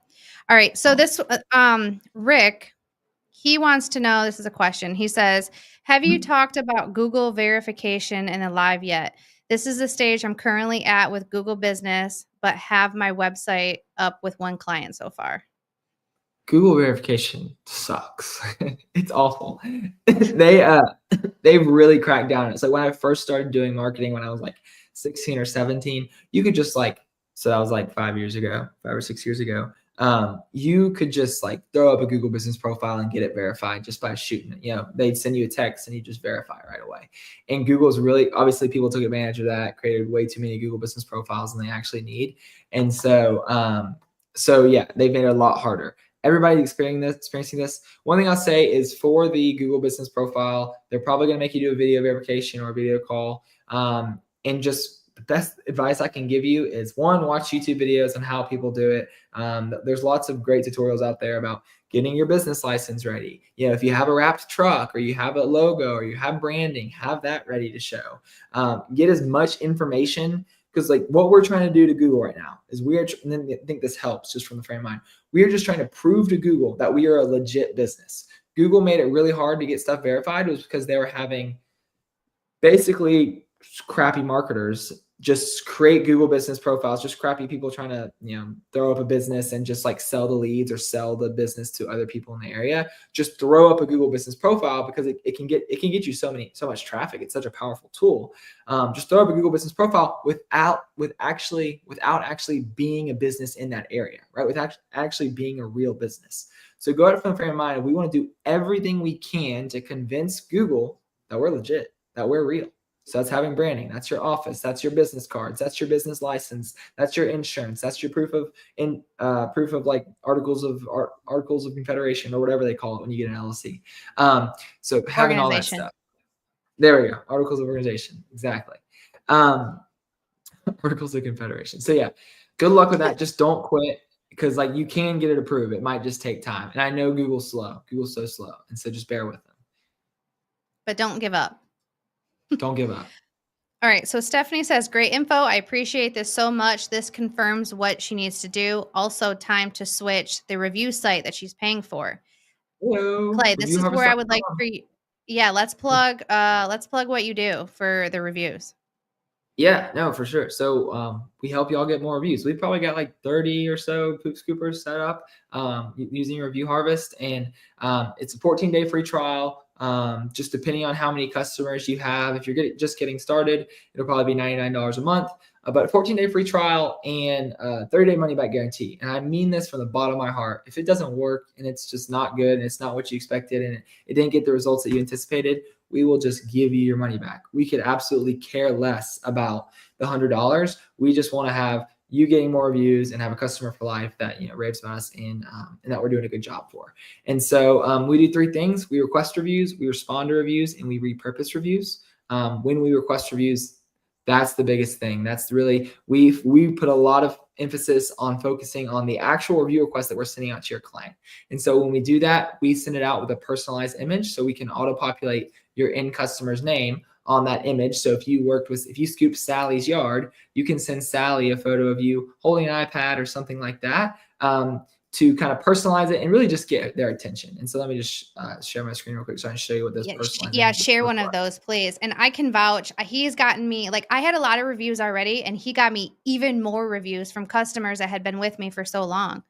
All right, so Oh. this Rick, he wants to know, this is a question. He says, have you talked about Google verification in the live yet? This is the stage I'm currently at with Google Business, but have my website up with one client so far. Google verification sucks. It's awful. They've really cracked down on it. It's like when I first started doing marketing when I was like 16 or 17, you could just so that was like 5 or 6 years ago. You could just like throw up a Google business profile and get it verified just by shooting it. They'd send you a text and you just verify right away. And Google's really, obviously people took advantage of that, created way too many Google business profiles than they actually need. And so yeah, they've made it a lot harder. Everybody experiencing this. One thing I'll say is for the Google business profile, they're probably going to make you do a video verification or a video call. And just the best advice I can give you is one, watch YouTube videos on how people do it. There's lots of great tutorials out there about getting your business license ready. If you have a wrapped truck or you have a logo or you have branding, have that ready to show. Get as much information, because like what we're trying to do to Google right now is and then I think this helps just from the frame of mind. We are just trying to prove to Google that we are a legit business. Google made it really hard to get stuff verified. It was because they were having basically crappy marketers just create Google business profiles, just crappy people trying to, throw up a business and just like sell the leads or sell the business to other people in the area. Just throw up a Google business profile because it can get you so much traffic. It's such a powerful tool. Just throw up a Google business profile without actually being a business in that area, right? Without actually being a real business. So go out from the frame of mind. We want to do everything we can to convince Google that we're legit, that we're real. So that's having branding. That's your office. That's your business cards. That's your business license. That's your insurance. That's your proof of like articles of confederation or whatever they call it when you get an LLC. So having all that stuff. There we go. Articles of organization. Exactly. Articles of confederation. So yeah, good luck with that. Just don't quit, because like you can get it approved. It might just take time. And I know Google's slow. Google's so slow. And so just bear with them. But don't give up. Don't give up. All right. So Stephanie says, great info. I appreciate this so much. This confirms what she needs to do. Also, time to switch the review site that she's paying for. Hello. Clay, this is where I would like for you. Yeah, let's plug what you do for the reviews. Yeah, no, for sure. So we help y'all get more reviews. We've probably got like 30 or so poop scoopers set up using Review Harvest, and it's a 14-day free trial. just depending on how many customers you have. If you're just getting started, it'll probably be $99 a month. But a 14-day free trial and 30-day money-back guarantee. And I mean this from the bottom of my heart. If it doesn't work and it's just not good and it's not what you expected and it didn't get the results that you anticipated, we will just give you your money back. We could absolutely care less about the $100. We just want to have you getting more reviews and have a customer for life that raves about us and that we're doing a good job for. And so we do three things: we request reviews, we respond to reviews, and we repurpose reviews. When we request reviews, that's the biggest thing. That's really, we put a lot of emphasis on focusing on the actual review request that we're sending out to your client. And so when we do that, we send it out with a personalized image so we can auto-populate your end customer's name on that image. So if you scooped Sally's yard, you can send Sally a photo of you holding an iPad or something like that, to kind of personalize it and really just get their attention. And so let me just share my screen real quick so I can show you what those personalized images share look one like. of those, please. And I can vouch, he's gotten me, like, I had a lot of reviews already, and he got me even more reviews from customers that had been with me for so long.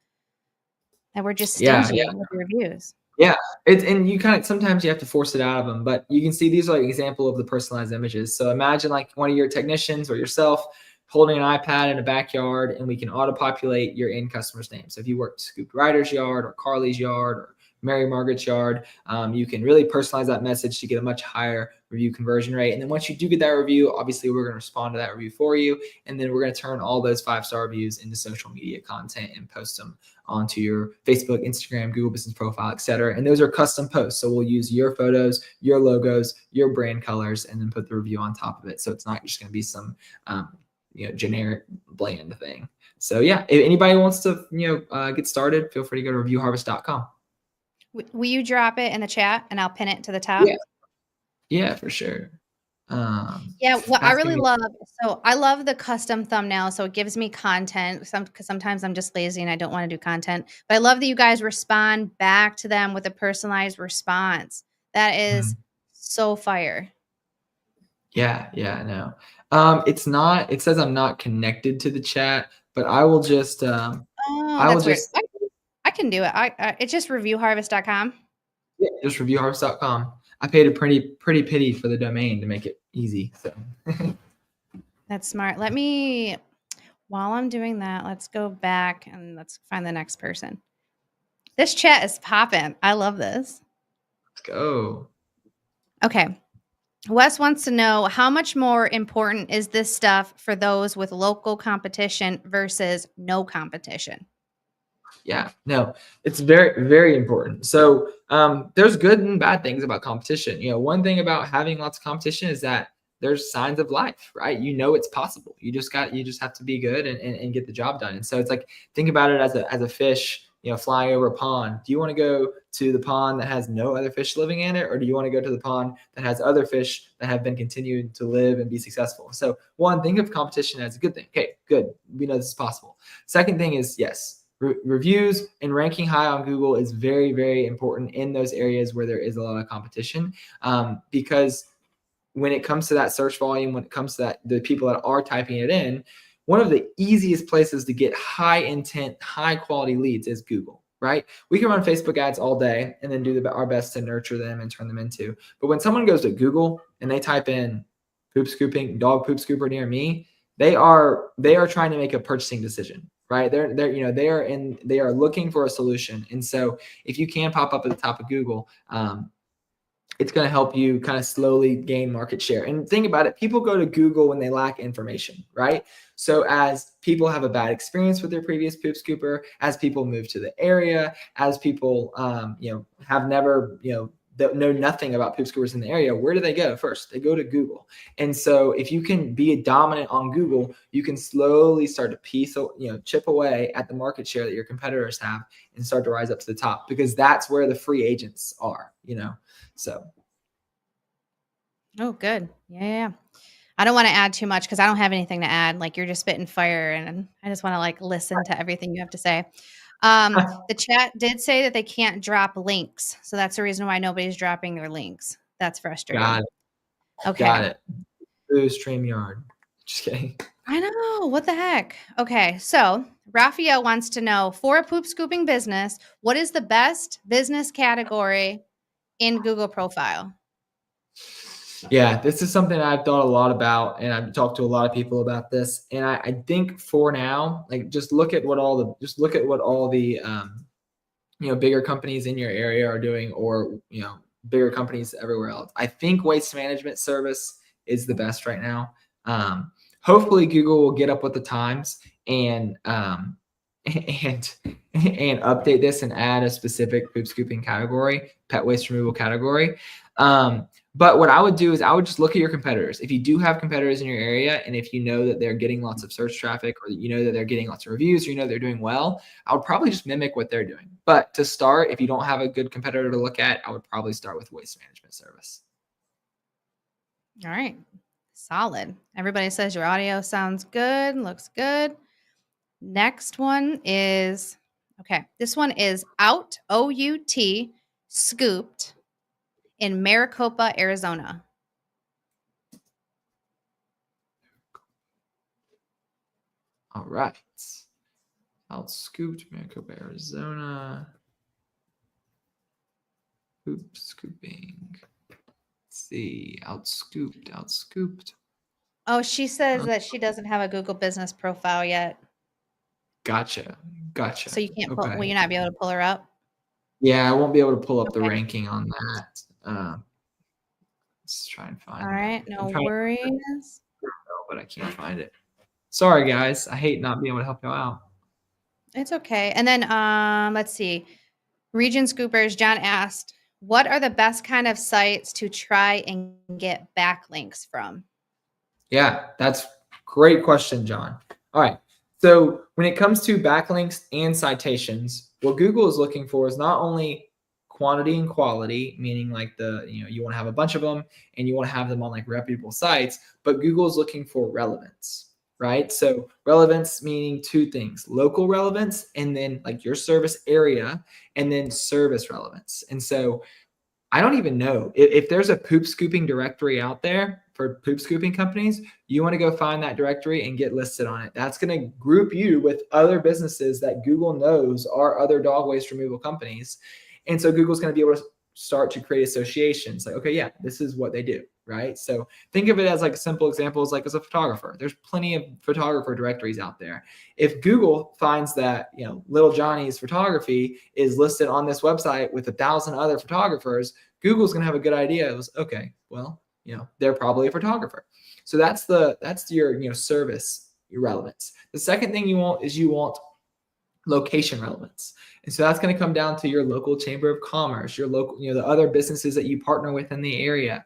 And we're just stingy with the reviews. Yeah, and you kind of sometimes you have to force it out of them, but you can see these are like an example of the personalized images. So imagine like one of your technicians or yourself holding an iPad in a backyard, and we can auto-populate your end customer's name. So if you work Scoop Ryder's yard or Carly's yard or Mary Margaret's yard, you can really personalize that message to get a much higher review conversion rate. And then once you do get that review, obviously we're going to respond to that review for you. And then we're going to turn all those 5-star reviews into social media content and post them onto your Facebook, Instagram, Google business profile, etc. And those are custom posts. So we'll use your photos, your logos, your brand colors, and then put the review on top of it. So it's not just going to be some generic bland thing. So yeah, if anybody wants to get started, feel free to go to reviewharvest.com. Will you drop it in the chat and I'll pin it to the top? Yeah, for sure. What I really love, so I love the custom thumbnail, so it gives me content. Because sometimes I'm just lazy and I don't want to do content. But I love that you guys respond back to them with a personalized response. That is so fire. Yeah, I know. It's not. It says I'm not connected to the chat, but I will just. That's weird. I can do it. It's just reviewharvest.com. Yeah, just reviewharvest.com. I paid a pretty penny for the domain to make it easy. So that's smart. While I'm doing that, let's go back and let's find the next person. This chat is popping. I love this. Let's go. Okay. Wes wants to know, how much more important is this stuff for those with local competition versus no competition? Yeah, no, it's very, very important. So there's good and bad things about competition. One thing about having lots of competition is that there's signs of life, right? It's possible. You just have to be good and get the job done. And so it's like, think about it as a fish, flying over a pond. Do you want to go to the pond that has no other fish living in it? Or do you want to go to the pond that has other fish that have been continuing to live and be successful? So one, think of competition as a good thing. Okay, good. We know this is possible. Second thing is, yes, reviews and ranking high on Google is very, very important in those areas where there is a lot of competition, because when it comes to that search volume, when it comes to the people that are typing it in, one of the easiest places to get high intent, high quality leads is Google, right? We can run Facebook ads all day and then do our best to nurture them and turn them into. But when someone goes to Google and they type in poop scooping, dog poop scooper near me, they are trying to make a purchasing decision, right? They are looking for a solution. And so if you can pop up at the top of Google, it's going to help you kind of slowly gain market share. And think about it, people go to Google when they lack information, right? So as people have a bad experience with their previous poop scooper, as people move to the area, as people have never that know nothing about poop scoopers in the area, where do they go first? They go to Google. And so if you can be dominant on Google, you can slowly start to chip away at the market share that your competitors have and start to rise up to the top, because that's where the free agents are, so. Oh, good. Yeah. I don't want to add too much because I don't have anything to add. Like, you're just spitting fire, and I just want to listen to everything you have to say. The chat did say that they can't drop links. So that's the reason why nobody's dropping their links. That's frustrating. Got it. Okay. Got it. Ooh, StreamYard. Just kidding. I know. What the heck? Okay. So Raphael wants to know, for a poop scooping business, what is the best business category in Google profile? Yeah, this is something I've thought a lot about, and I've talked to a lot of people about this. And I think for now, like just look at what all the bigger companies in your area are doing, or bigger companies everywhere else. I think waste management service is the best right now. Hopefully Google will get up with the times and and update this and add a specific poop scooping category, pet waste removal category. But what I would do is I would just look at your competitors. If you do have competitors in your area, and if you know that they're getting lots of search traffic, or you know that they're getting lots of reviews, or you know they're doing well, I would probably just mimic what they're doing. But to start, if you don't have a good competitor to look at, I would probably start with waste management service. All right. Solid. Everybody says your audio sounds good, looks good. Next one is, okay, this one is Out, O-U-T, Scooped in Maricopa, Arizona. All right. Out scooped, Maricopa, Arizona. Poop scooping. Let's see. Out scooped. Oh, she says that she doesn't have a Google business profile yet. Gotcha. So you can't pull, Okay. will you not be able to pull her up? Yeah, I won't be able to pull up the Okay. ranking on that. Let's try and find All that. right, no worries. But I can't find it. Sorry, guys. I hate not being able to help you out. It's okay. And then let's see. Region Scoopers, John asked, what are the best kind of sites to try and get backlinks from? Yeah, that's great question, John. All right. So when it comes to backlinks and citations, what Google is looking for is not only quantity and quality, meaning like you want to have a bunch of them and you want to have them on like reputable sites, but Google is looking for relevance, right? So relevance meaning two things: local relevance, and then like your service area, and then service relevance. And so I don't even know if there's a poop scooping directory out there for poop scooping companies. You want to go find that directory and get listed on it. That's going to group you with other businesses that Google knows are other dog waste removal companies. And so Google's going to be able to start to create associations like, okay, yeah, this is what they do, right? So think of it as like a simple example is like as a photographer. There's plenty of photographer directories out there. If Google finds that, Little Johnny's photography is listed on this website with 1,000 other photographers, Google's going to have a good idea. It was okay, well, they're probably a photographer. So that's your service relevance. The second thing you want location relevance. And so that's going to come down to your local chamber of commerce, your local, the other businesses that you partner with in the area.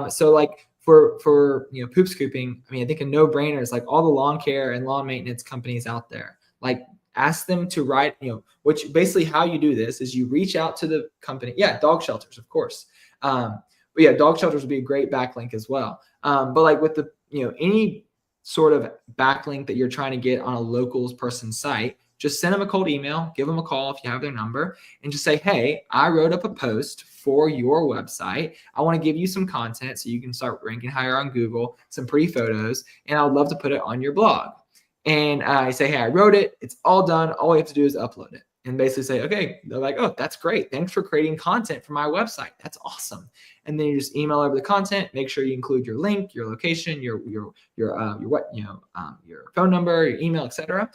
So like for poop scooping, I think a no-brainer is like all the lawn care and lawn maintenance companies out there. Like ask them to write, which basically how you do this is you reach out to the company. Yeah, dog shelters, of course. But yeah, dog shelters would be a great backlink as well. But like with the, any sort of backlink that you're trying to get on a local person's site, just send them a cold email, give them a call if you have their number, and just say, hey, I wrote up a post for your website. I want to give you some content so you can start ranking higher on Google, some pretty photos, and I would love to put it on your blog. And I say, hey, I wrote it. It's all done. All you have to do is upload it. And basically say, okay, they're like, oh, that's great. Thanks for creating content for my website. That's awesome. And then you just email over the content. Make sure you include your link, your location, your phone number, your email, etc.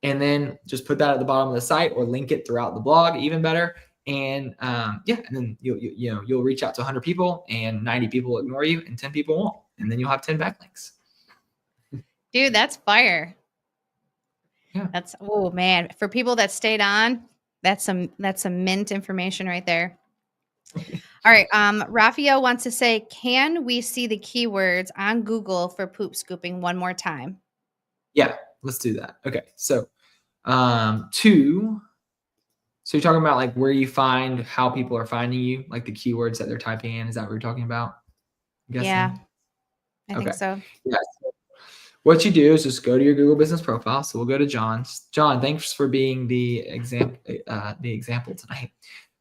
And then just put that at the bottom of the site or link it throughout the blog, even better. And and then you'll reach out to 100 people, and 90 people will ignore you, and 10 people won't. And then you'll have 10 backlinks. Dude, that's fire. Yeah. That's, oh man, for people that stayed on, that's some mint information right there. All right. Raphael wants to say, can we see the keywords on Google for poop scooping one more time? Yeah, let's do that. Okay. So so you're talking about like where you find how people are finding you, like the keywords that they're typing in. Is that what you're talking about? Yeah, I think so. Yeah. What you do is just go to your Google business profile. So we'll go to John's. John, thanks for being the example tonight.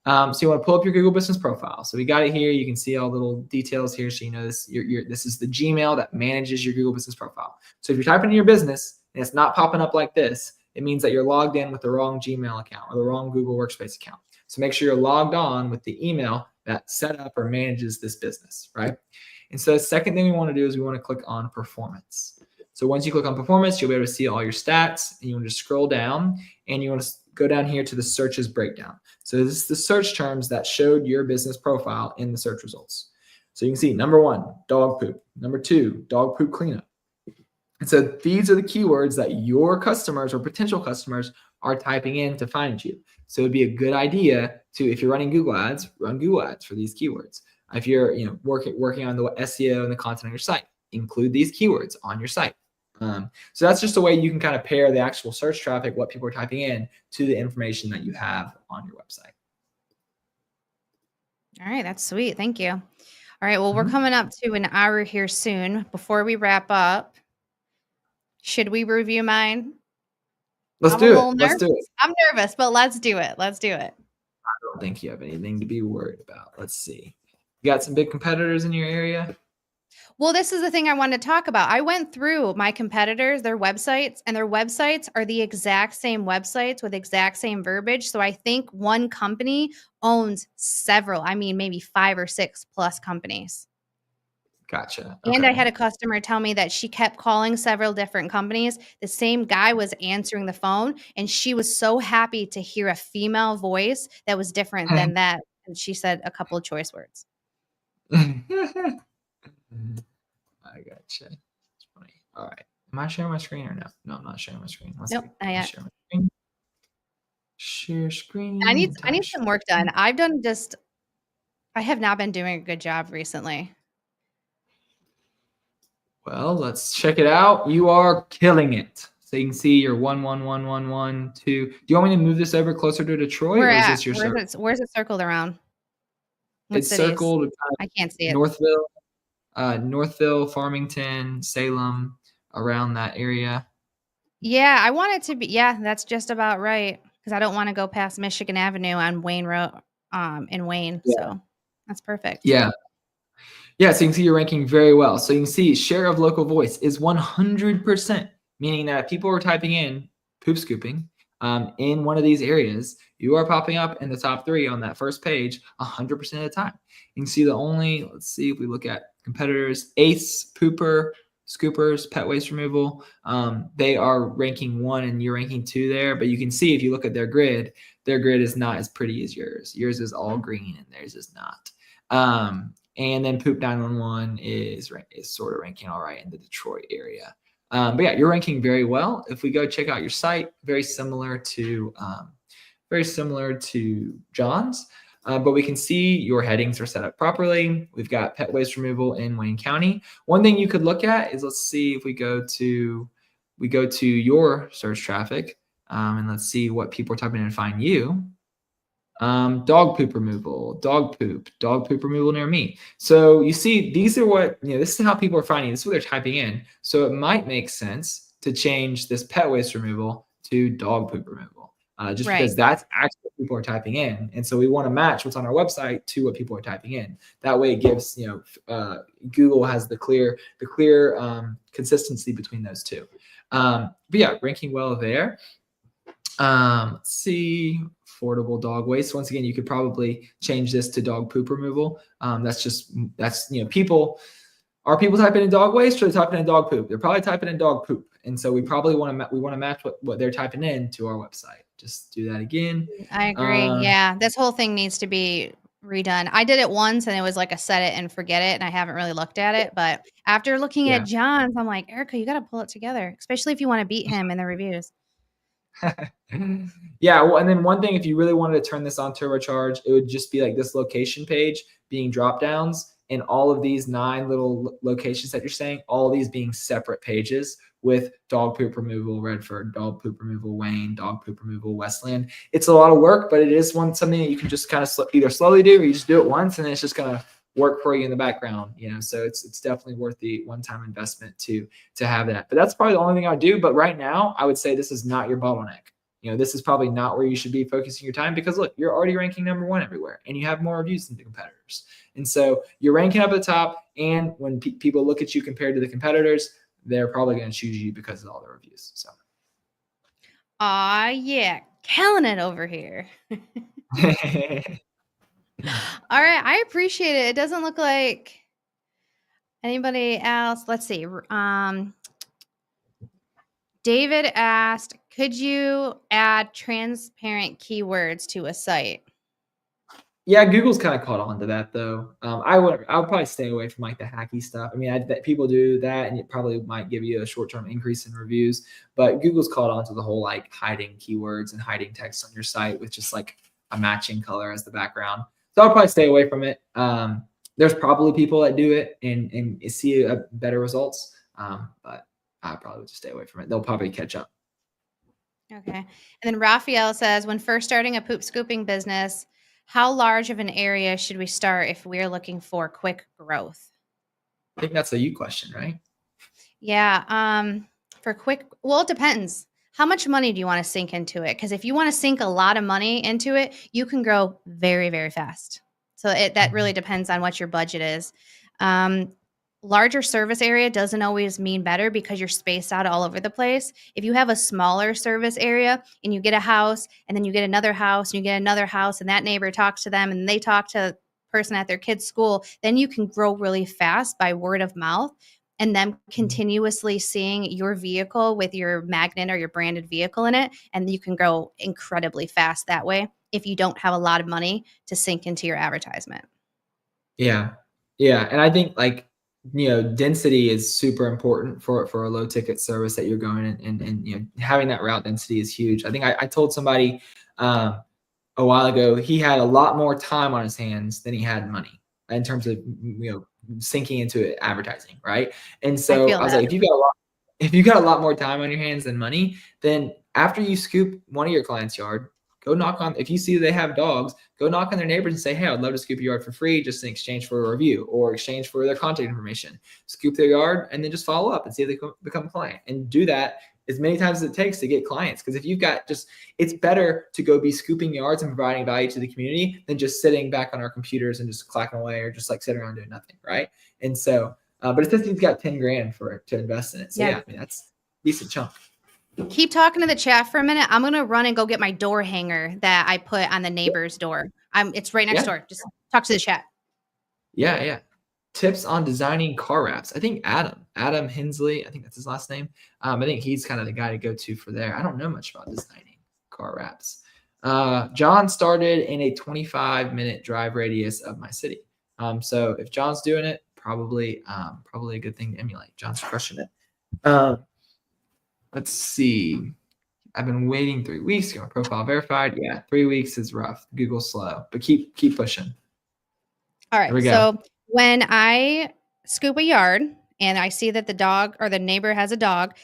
So you want to pull up your Google business profile. So we got it here. You can see all the little details here. So you know this. This is the Gmail that manages your Google business profile. So if you're typing in your business and it's not popping up like this, it means that you're logged in with the wrong Gmail account or the wrong Google Workspace account. So make sure you're logged on with the email that set up or manages this business, right? And so the second thing we want to do is we want to click on performance. So once you click on performance, you'll be able to see all your stats, and you want to scroll down, and you want to go down here to the searches breakdown. So this is the search terms that showed your business profile in the search results. So you can see number 1, dog poop. Number 2, dog poop cleanup. And so these are the keywords that your customers or potential customers are typing in to find you. So it'd be a good idea to, if you're running Google ads, run Google ads for these keywords. If you're working on the SEO and the content on your site, include these keywords on your site. So that's just a way you can kind of pair the actual search traffic, what people are typing in, to the information that you have on your website. All right, that's sweet. Thank you. All right, well, we're coming up to an hour here soon. Before we wrap up, should we review mine? Let's do it. Let's do it. I'm nervous, but let's do it. Let's do it. I don't think you have anything to be worried about. Let's see. You got some big competitors in your area? Well, this is the thing I wanted to talk about. I went through my competitors, their websites, and their websites are the exact same websites with exact same verbiage. So I think one company owns several, maybe 5 or 6 plus companies. Gotcha. Okay. And I had a customer tell me that she kept calling several different companies. The same guy was answering the phone, and she was so happy to hear a female voice that was different than that. And she said a couple of choice words. I gotcha. It's funny. All right. Am I sharing my screen or no? No, I'm not sharing my screen. Nope, not yet. Share my screen. Share screen. I need some work done. I have not been doing a good job recently. Well, let's check it out. You are killing it. So you can see your 1, 1, 1, 1, 1, 2. Do you want me to move this over closer to Detroit? Where's it circled around? It's circled. I can't see it. Northville, Farmington, Salem, around that area. Yeah, I want it to be. Yeah, that's just about right, because I don't want to go past Michigan Avenue on Wayne Road, in Wayne. Yeah. So that's perfect. Yeah. Yeah, so you can see you're ranking very well. So you can see share of local voice is 100%, meaning that if people are typing in poop scooping in one of these areas, you are popping up in the top 3 on that first page 100% of the time. You can see let's see if we look at competitors, Ace, Pooper, Scoopers, Pet Waste Removal. They are ranking 1 and you're ranking 2 there. But you can see if you look at their grid is not as pretty as yours. Yours is all green and theirs is not. And then Poop 911 is sort of ranking all right in the Detroit area. But yeah, you're ranking very well. If we go check out your site, very similar to John's. But we can see your headings are set up properly. We've got pet waste removal in Wayne County. One thing you could look at is, let's see if we go to your search traffic, and let's see what people are typing in to find you. Dog poop removal, dog poop removal near me. So you see, these are this is how people are finding. This is what they're typing in. So it might make sense to change this pet waste removal to dog poop removal, just because that's actually what people are typing in. And so we want to match what's on our website to what people are typing in. That way it gives, Google has the clear consistency between those two. But yeah, ranking well there. Let's see, affordable dog waste. Once again, you could probably change this to dog poop removal. People typing in dog waste or they're typing in dog poop? They're probably typing in dog poop. And so we probably want to match what they're typing in to our website. Just do that again. I agree. Yeah. This whole thing needs to be redone. I did it once and it was like a set it and forget it. And I haven't really looked at it, but after looking at John's, I'm like, Erica, you got to pull it together, especially if you want to beat him in the reviews. Yeah, well, and then one thing, if you really wanted to turn this on turbocharge, it would just be like this location page being drop downs, and all of these 9 little locations that you're saying, all of these being separate pages with dog poop removal Redford, dog poop removal Wayne, dog poop removal Westland. It's a lot of work, but it is something that you can just kind of either slowly do, or you just do it once and then it's just gonna work for you in the background, so it's definitely worth the one-time investment to have that. But that's probably the only thing I would do. But right now I would say this is not your bottleneck. This is probably not where you should be focusing your time, because look, you're already ranking number 1 everywhere and you have more reviews than the competitors. And so you're ranking up at the top, and when people look at you compared to the competitors, they're probably going to choose you because of all the reviews. So yeah, killing it over here. All right, I appreciate it. It doesn't look like anybody else. Let's see. David asked, could you add transparent keywords to a site? Yeah, Google's kind of caught on to that though. I would probably stay away from like the hacky stuff. I mean, that people do that, and it probably might give you a short-term increase in reviews. But Google's caught on to the whole like hiding keywords and hiding text on your site with just like a matching color as the background. So I'll probably stay away from it. There's probably people that do it and see a better results, but I probably would just stay away from it. They'll probably catch up. Okay. And then Raphael says, when first starting a poop scooping business, how large of an area should we start if we're looking for quick growth? I think that's a you question, right? Yeah. Well, it depends. How much money do you want to sink into it? Because if you want to sink a lot of money into it, you can grow very, very fast. So that really depends on what your budget is. Larger service area doesn't always mean better because you're spaced out all over the place. If you have a smaller service area and you get a house and then you get another house and you get another house and that neighbor talks to them and they talk to the person at their kid's school, then you can grow really fast by word of mouth and them continuously seeing your vehicle with your magnet or your branded vehicle in it. And you can grow incredibly fast that way if you don't have a lot of money to sink into your advertisement. Yeah. Yeah. And I think like, density is super important for a low ticket service that you're going in, and having that route density is huge. I think I told somebody a while ago, he had a lot more time on his hands than he had money in terms of, sinking into advertising. Right. And I so feel I was that. like, if you got a lot more time on your hands than money, then after you scoop one of your clients' yard, go knock on, if you see they have dogs, go knock on their neighbors and say, hey, I'd love to scoop your yard for free, just in exchange for a review or exchange for their contact information. Scoop their yard and then just follow up and see if they become a client, and do that as many times as it takes to get clients. Because if you've got it's better to go be scooping yards and providing value to the community than just sitting back on our computers and just clacking away or just like sitting around doing nothing. Right. And so, but it says he's got 10 grand to invest in it. So yeah, I mean, that's a decent chunk. Keep talking to the chat for a minute. I'm gonna run and go get my door hanger that I put on the neighbor's door. It's right next door. Just talk to the chat. Yeah, yeah. Tips on designing car wraps. I think Adam Hensley, I think that's his last name. I think he's kind of the guy to go to for there. I don't know much about designing car wraps. John started in a 25-minute drive radius of my city. So if John's doing it, probably a good thing to emulate. John's crushing it. Let's see. I've been waiting 3 weeks to get my profile verified. Yeah, 3 weeks is rough. Google's slow, but keep pushing. All right. So when I scoop a yard and I see that the dog or the neighbor has a dog,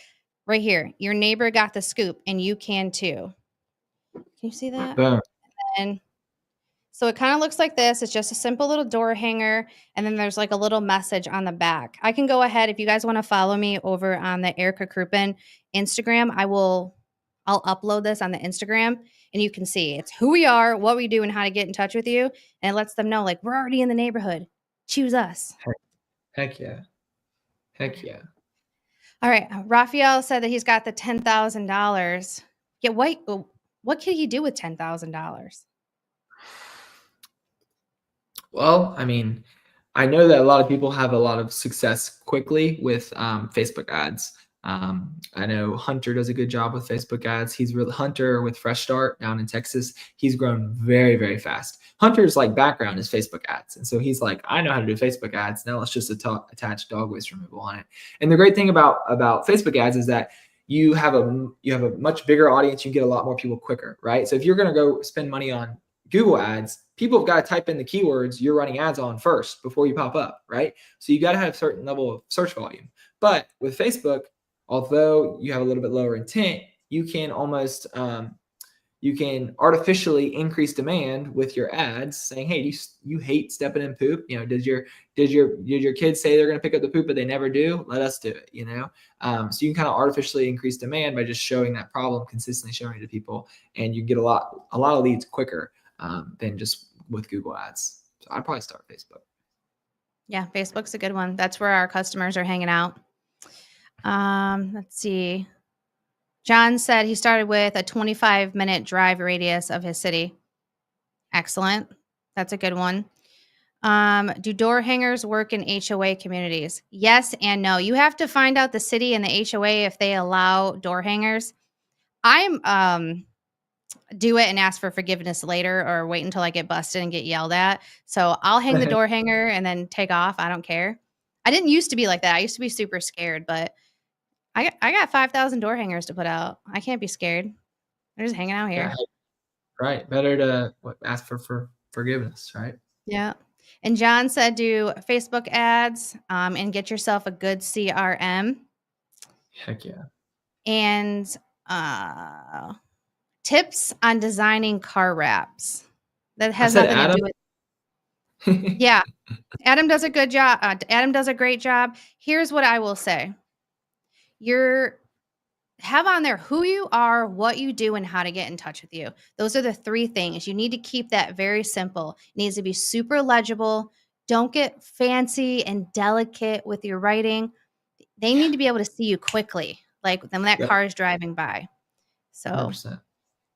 right here, your neighbor got the scoop and you can too. Can you see that? Boom. And so it kind of looks like this. It's just a simple little door hanger. And then there's like a little message on the back. I can go ahead. If you guys want to follow me over on the Erica Kroopin Instagram, I'll upload this on the Instagram and you can see it's who we are, what we do, and how to get in touch with you. And it lets them know, like, we're already in the neighborhood. Choose us. Heck yeah. Heck yeah. All right. Raphael said that he's got the $10,000. Yeah. What can he do with $10,000? Well, I mean, I know that a lot of people have a lot of success quickly with Facebook ads. I know Hunter does a good job with Facebook ads. Hunter with Fresh Start down in Texas. He's grown very, very fast. Hunter's like background is Facebook ads. And so he's like, I know how to do Facebook ads. Now let's just attach dog waste removal on it. And the great thing about Facebook ads is that you have a much bigger audience. You get a lot more people quicker, right? So if you're going to go spend money on Google ads, people have got to type in the keywords you're running ads on first before you pop up, right? So you got to have a certain level of search volume. But with Facebook, although you have a little bit lower intent, you can almost you can artificially increase demand with your ads, saying, "Hey, you hate stepping in poop? Did your kids say they're going to pick up the poop, but they never do? Let us do it." So you can kind of artificially increase demand by just showing that problem, consistently showing it to people, and you get a lot of leads quicker than just with Google ads. So I'd probably start Facebook. Yeah, Facebook's a good one. That's where our customers are hanging out. Let's see. John said he started with a 25-minute drive radius of his city. Excellent. That's a good one. Do door hangers work in HOA communities? Yes and no. You have to find out the city and the HOA if they allow door hangers. I'm do it and ask for forgiveness later, or wait until I get busted and get yelled at. So I'll hang the door hanger and then take off. I don't care. I didn't used to be like that. I used to be super scared, but I got 5,000 door hangers to put out. I can't be scared. They're just hanging out Yeah, here. right. Better to ask for forgiveness, right? Yeah. And John said do Facebook ads and get yourself a good CRM. Heck yeah. And tips on designing car wraps. That I has said nothing to Adam. do with. Yeah. Adam does a good job. Adam does a great job. Here's what I will say. Have on there who you are, what you do, and how to get in touch with you. Those are the 3 things. You need to keep that very simple. It needs to be super legible. Don't get fancy and delicate with your writing. They need to be able to see you quickly, like when that Yep, car is driving by. So 100%.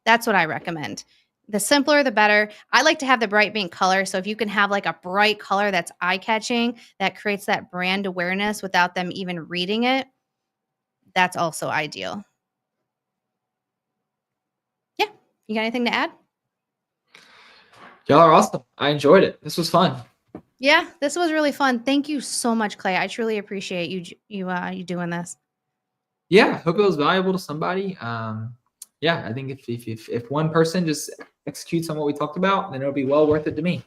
that's what I recommend. The simpler, the better. I like to have the bright pink color. So if you can have like a bright color that's eye catching, that creates that brand awareness without them even reading it, that's also ideal. Yeah. You got anything to add? Y'all are awesome. I enjoyed it. This was fun. Yeah, this was really fun. Thank you so much, Clay. I truly appreciate you doing this. Yeah, hope it was valuable to somebody. Yeah, I think if one person just executes on what we talked about, then it'll be well worth it to me.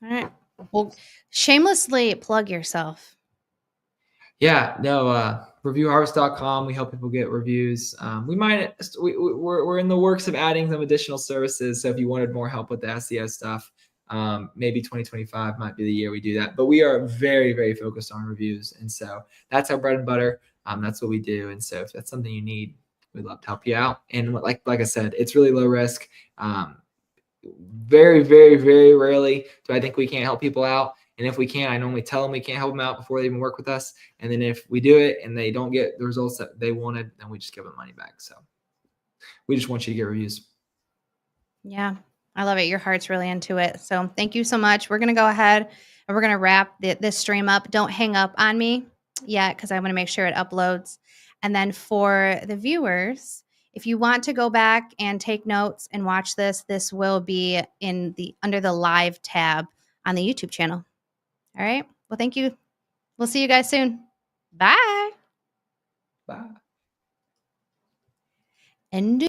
All right. Well, shamelessly plug yourself. Yeah, no, reviewharvest.com. We help people get reviews. We're in the works of adding some additional services. So if you wanted more help with the SEO stuff, maybe 2025 might be the year we do that. But we are very, very focused on reviews. And so that's our bread and butter. That's what we do. And so if that's something you need, we'd love to help you out. And like I said, it's really low risk. Very, very, very rarely do I think we can't help people out. And if we can, I normally tell them we can't help them out before they even work with us. And then if we do it and they don't get the results that they wanted, then we just give them money back. So we just want you to get reviews. Yeah, I love it. Your heart's really into it. So thank you so much. We're going to go ahead and we're going to wrap this stream up. Don't hang up on me yet because I want to make sure it uploads. And then for the viewers, if you want to go back and take notes and watch this, this will be under the live tab on the YouTube channel. All right. Well, thank you. We'll see you guys soon. Bye. Bye. And